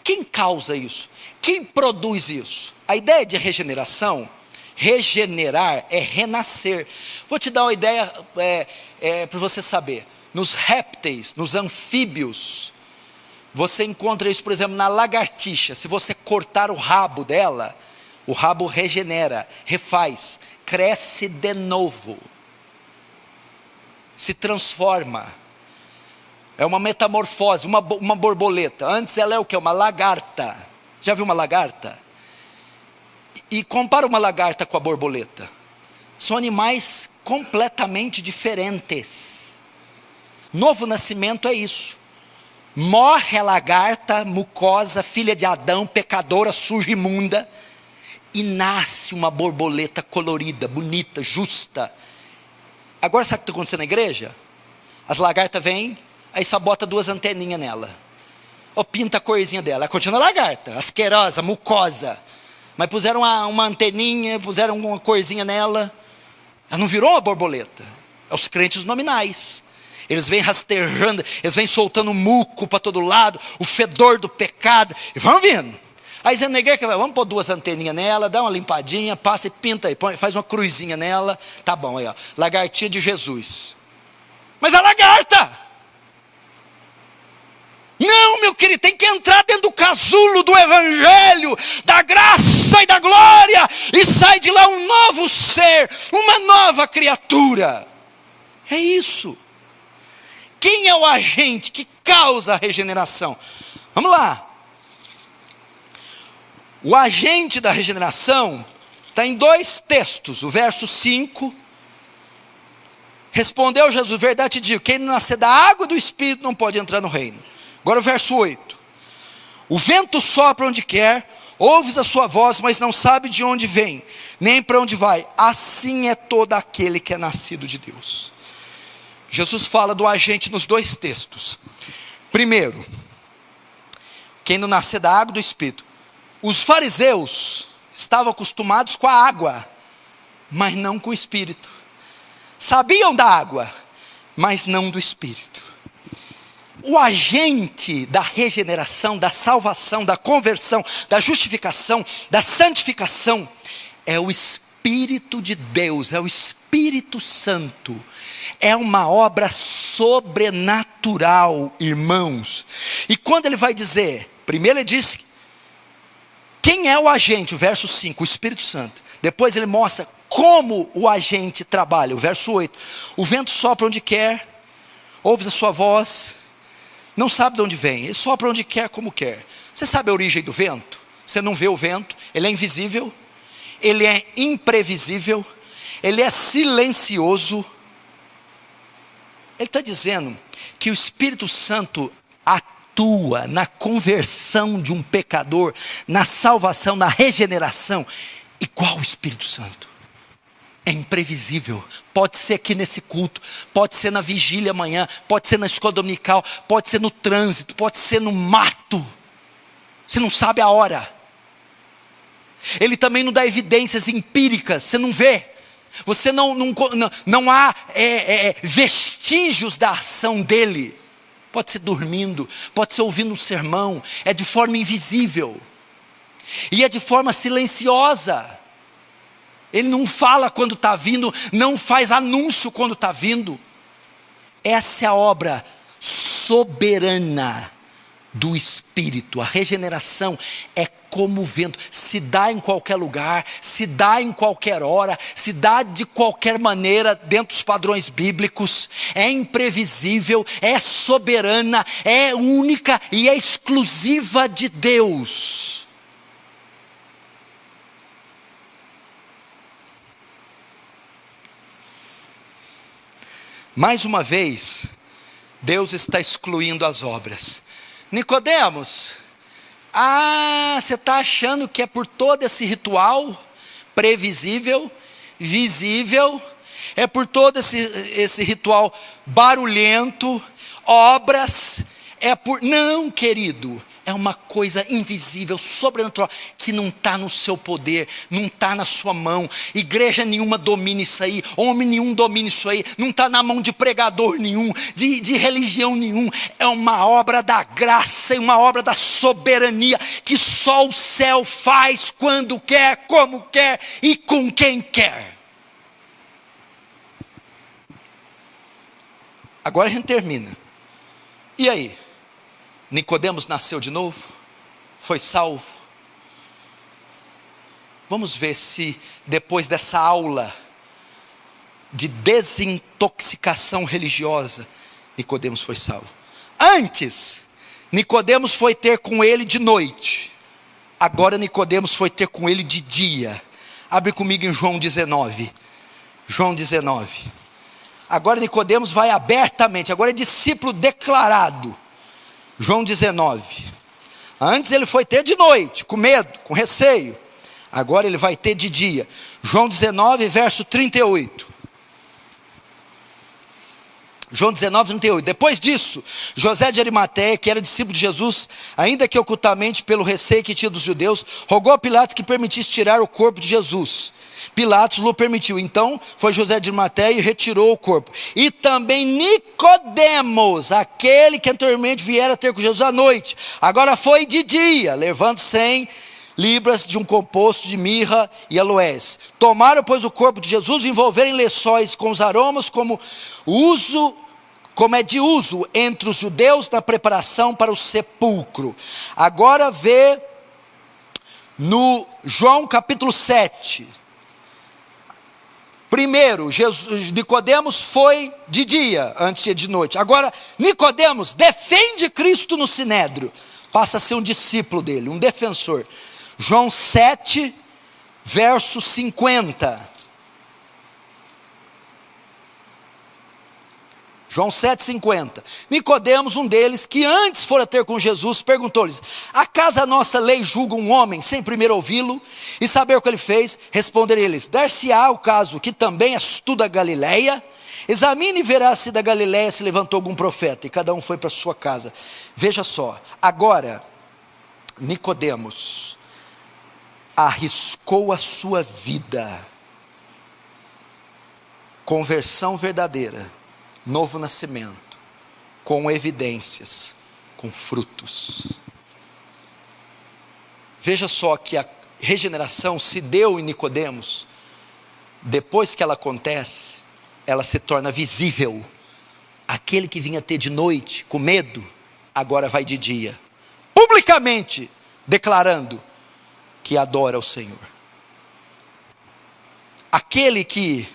[SPEAKER 2] Quem causa isso? Quem produz isso? A ideia de regeneração, regenerar é renascer. Vou te dar uma ideia para você saber. Nos répteis, nos anfíbios, você encontra isso, por exemplo, na lagartixa. Se você cortar o rabo dela, o rabo regenera, refaz, cresce de novo, se transforma. É uma metamorfose, uma borboleta. Antes ela é o quê? Uma lagarta. Já viu uma lagarta? E compara uma lagarta com a borboleta. São animais completamente diferentes. Novo nascimento é isso. Morre a lagarta, mucosa, filha de Adão, pecadora, suja, imunda, e nasce uma borboleta colorida, bonita, justa. Agora sabe o que está acontecendo na igreja? As lagartas vêm, aí só bota 2 anteninhas nela, ou pinta a corzinha dela. Ela continua lagarta, asquerosa, mucosa, mas puseram uma anteninha, puseram uma corzinha nela. Ela não virou uma borboleta. É os crentes nominais. Eles vêm rastejando, eles vêm soltando muco para todo lado, o fedor do pecado, e vão vindo. Aí você na igreja, vamos pôr 2 anteninhas nela, dá uma limpadinha, passa e pinta aí, faz uma cruzinha nela, tá bom aí, ó, lagartinha de Jesus. Mas a lagarta, não, meu querido, tem que entrar dentro do casulo do evangelho, da graça e da glória, e sai de lá um novo ser, uma nova criatura. É isso. Quem é o agente que causa a regeneração? Vamos lá. O agente da regeneração está em 2 textos. O verso 5. Respondeu Jesus: verdade te digo, quem não nascer da água e do Espírito não pode entrar no reino. Agora o verso 8. O vento sopra onde quer, ouves a sua voz, mas não sabe de onde vem, nem para onde vai. Assim é todo aquele que é nascido de Deus. Jesus fala do agente nos 2 textos. Primeiro, quem não nascer da água e do Espírito. Os fariseus estavam acostumados com a água, mas não com o Espírito. Sabiam da água, mas não do Espírito. O agente da regeneração, da salvação, da conversão, da justificação, da santificação, é o Espírito de Deus, é o Espírito Santo. É uma obra sobrenatural, irmãos. E quando ele vai dizer, primeiro ele diz, quem é o agente? O verso 5, o Espírito Santo. Depois ele mostra como o agente trabalha, o verso 8. O vento sopra onde quer, ouves a sua voz, não sabe de onde vem, ele sopra onde quer, como quer. Você sabe a origem do vento? Você não vê o vento, ele é invisível, ele é imprevisível, ele é silencioso. Ele está dizendo que o Espírito Santo atua na conversão de um pecador, na salvação, na regeneração, igual o Espírito Santo. É imprevisível. Pode ser aqui nesse culto, pode ser na vigília amanhã, pode ser na escola dominical, pode ser no trânsito, pode ser no mato. Você não sabe a hora. Ele também não dá evidências empíricas, você não vê. Você não há vestígios da ação dele. Pode ser dormindo, pode ser ouvindo um sermão, é de forma invisível, e é de forma silenciosa. Ele não fala quando está vindo, não faz anúncio quando está vindo. Essa é a obra soberana do Espírito. A regeneração é como o vento, se dá em qualquer lugar, se dá em qualquer hora, se dá de qualquer maneira dentro dos padrões bíblicos, é imprevisível, é soberana, é única e é exclusiva de Deus. Mais uma vez, Deus está excluindo as obras. Nicodemos, você está achando que é por todo esse ritual previsível, visível, é por todo esse ritual barulhento, obras, não, querido, é uma coisa invisível, sobrenatural, que não está no seu poder, não está na sua mão. Igreja nenhuma domina isso aí, homem nenhum domina isso aí, não está na mão de pregador nenhum, de religião nenhum. É uma obra da graça e uma obra da soberania, que só o céu faz quando quer, como quer e com quem quer. Agora a gente termina. E aí? Nicodemos nasceu de novo? Foi salvo? Vamos ver se depois dessa aula de desintoxicação religiosa, Nicodemos foi salvo. Antes, Nicodemos foi ter com ele de noite. Agora Nicodemos foi ter com ele de dia. Abre comigo em João 19. João 19. Agora Nicodemos vai abertamente, agora é discípulo declarado. João 19. Antes ele foi ter de noite, com medo, com receio. Agora ele vai ter de dia. João 19, verso 38. João 19, 38. Depois disso, José de Arimateia, que era discípulo de Jesus, ainda que ocultamente pelo receio que tinha dos judeus, rogou a Pilatos que permitisse tirar o corpo de Jesus. Pilatos lhe permitiu. Então foi José de Arimateia e retirou o corpo. E também Nicodemos, aquele que anteriormente viera ter com Jesus à noite, agora foi de dia, levando 100 libras de um composto de mirra e aloés. Tomaram, pois, o corpo de Jesus, envolveram em lençóis com os aromas, como é de uso entre os judeus na preparação para o sepulcro. Agora vê no João capítulo 7. Primeiro, Nicodemos foi de dia, antes de noite. Agora, Nicodemos defende Cristo no Sinédrio. Passa a ser um discípulo dele, um defensor. João 7, verso 50. João 7,50. Nicodemos, um deles, que antes fora ter com Jesus, perguntou-lhes: acaso a nossa lei julga um homem sem primeiro ouvi-lo e saber o que ele fez? Responderam eles: dar-se-á o caso que também és tu da Galileia? Examine e verá se da Galileia se levantou algum profeta. E cada um foi para sua casa. Veja só, agora Nicodemos arriscou a sua vida. Conversão verdadeira, novo nascimento, com evidências, com frutos. Veja só que a regeneração se deu em Nicodemos. Depois que ela acontece, ela se torna visível. Aquele que vinha ter de noite, com medo, agora vai de dia, publicamente declarando que adora o Senhor. Aquele que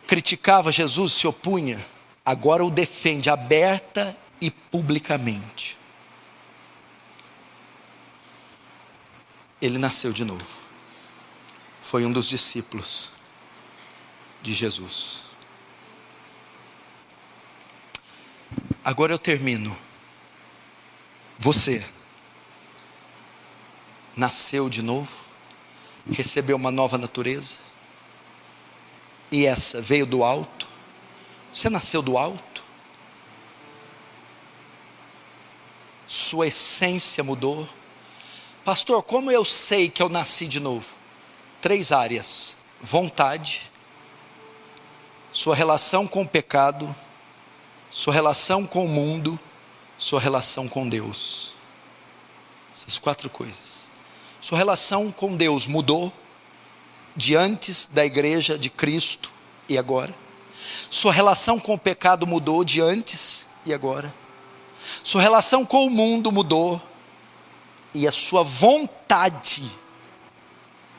[SPEAKER 2] criticava Jesus, se opunha, agora o defende aberta e publicamente. Ele nasceu de novo. Foi um dos discípulos de Jesus. Agora eu termino. Você nasceu de novo, recebeu uma nova natureza, e essa veio do alto. Você nasceu do alto, sua essência mudou. Pastor, como eu sei que eu nasci de novo? 3 áreas: vontade, sua relação com o pecado, sua relação com o mundo, sua relação com Deus. Essas 4 coisas. Sua relação com Deus mudou de antes da igreja de Cristo e agora. Sua relação com o pecado mudou de antes e agora. Sua relação com o mundo mudou, e a sua vontade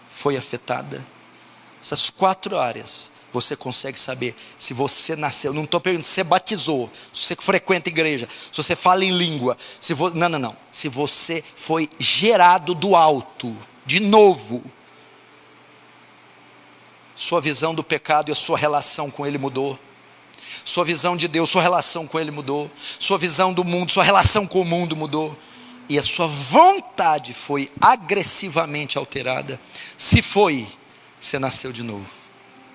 [SPEAKER 2] foi afetada. Essas 4 áreas você consegue saber se você nasceu. Não estou perguntando se você batizou, se você frequenta a igreja, se você fala em língua, não. Se você foi gerado do alto, de novo. Sua visão do pecado e a sua relação com ele mudou. Sua visão de Deus, sua relação com ele mudou. Sua visão do mundo, sua relação com o mundo mudou. E a sua vontade foi agressivamente alterada. Se foi, você nasceu de novo,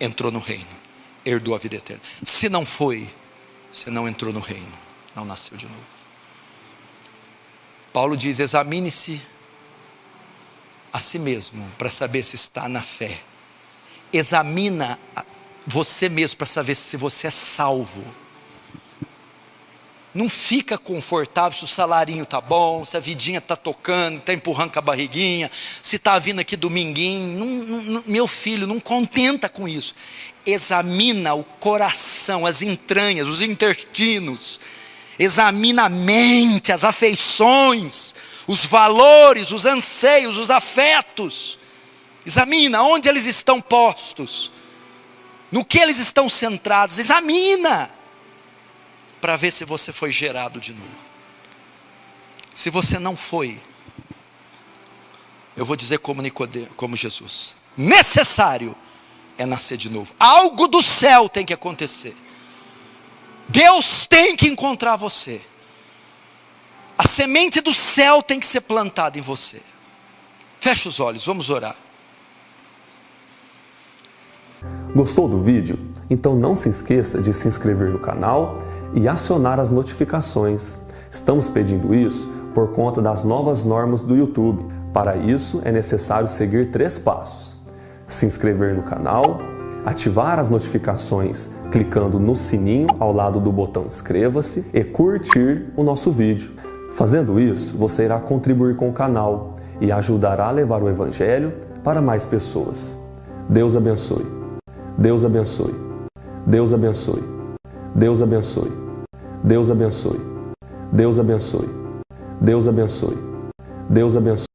[SPEAKER 2] entrou no reino, herdou a vida eterna. Se não foi, você não entrou no reino, não nasceu de novo. Paulo diz: examine-se a si mesmo para saber se está na fé. Examina você mesmo para saber se você é salvo. Não fica confortável se o salarinho está bom, se a vidinha está tocando, está empurrando com a barriguinha, se está vindo aqui dominguinho. Meu filho, não contenta com isso. Examina o coração, as entranhas, os intestinos. Examina a mente, as afeições, os valores, os anseios, os afetos. Examina onde eles estão postos, no que eles estão centrados. Examina para ver se você foi gerado de novo. Se você não foi, eu vou dizer como Nicodemo, como Jesus: necessário é nascer de novo. Algo do céu tem que acontecer. Deus tem que encontrar você. A semente do céu tem que ser plantada em você. Fecha os olhos, vamos orar.
[SPEAKER 1] Gostou do vídeo? Então não se esqueça de se inscrever no canal e acionar as notificações. Estamos pedindo isso por conta das novas normas do YouTube. Para isso é necessário seguir 3 passos: se inscrever no canal, ativar as notificações clicando no sininho ao lado do botão inscreva-se e curtir o nosso vídeo. Fazendo isso, você irá contribuir com o canal e ajudará a levar o Evangelho para mais pessoas. Deus abençoe. Deus abençoe. Deus abençoe. Deus abençoe. Deus abençoe. Deus abençoe. Deus abençoe. Deus abençoe.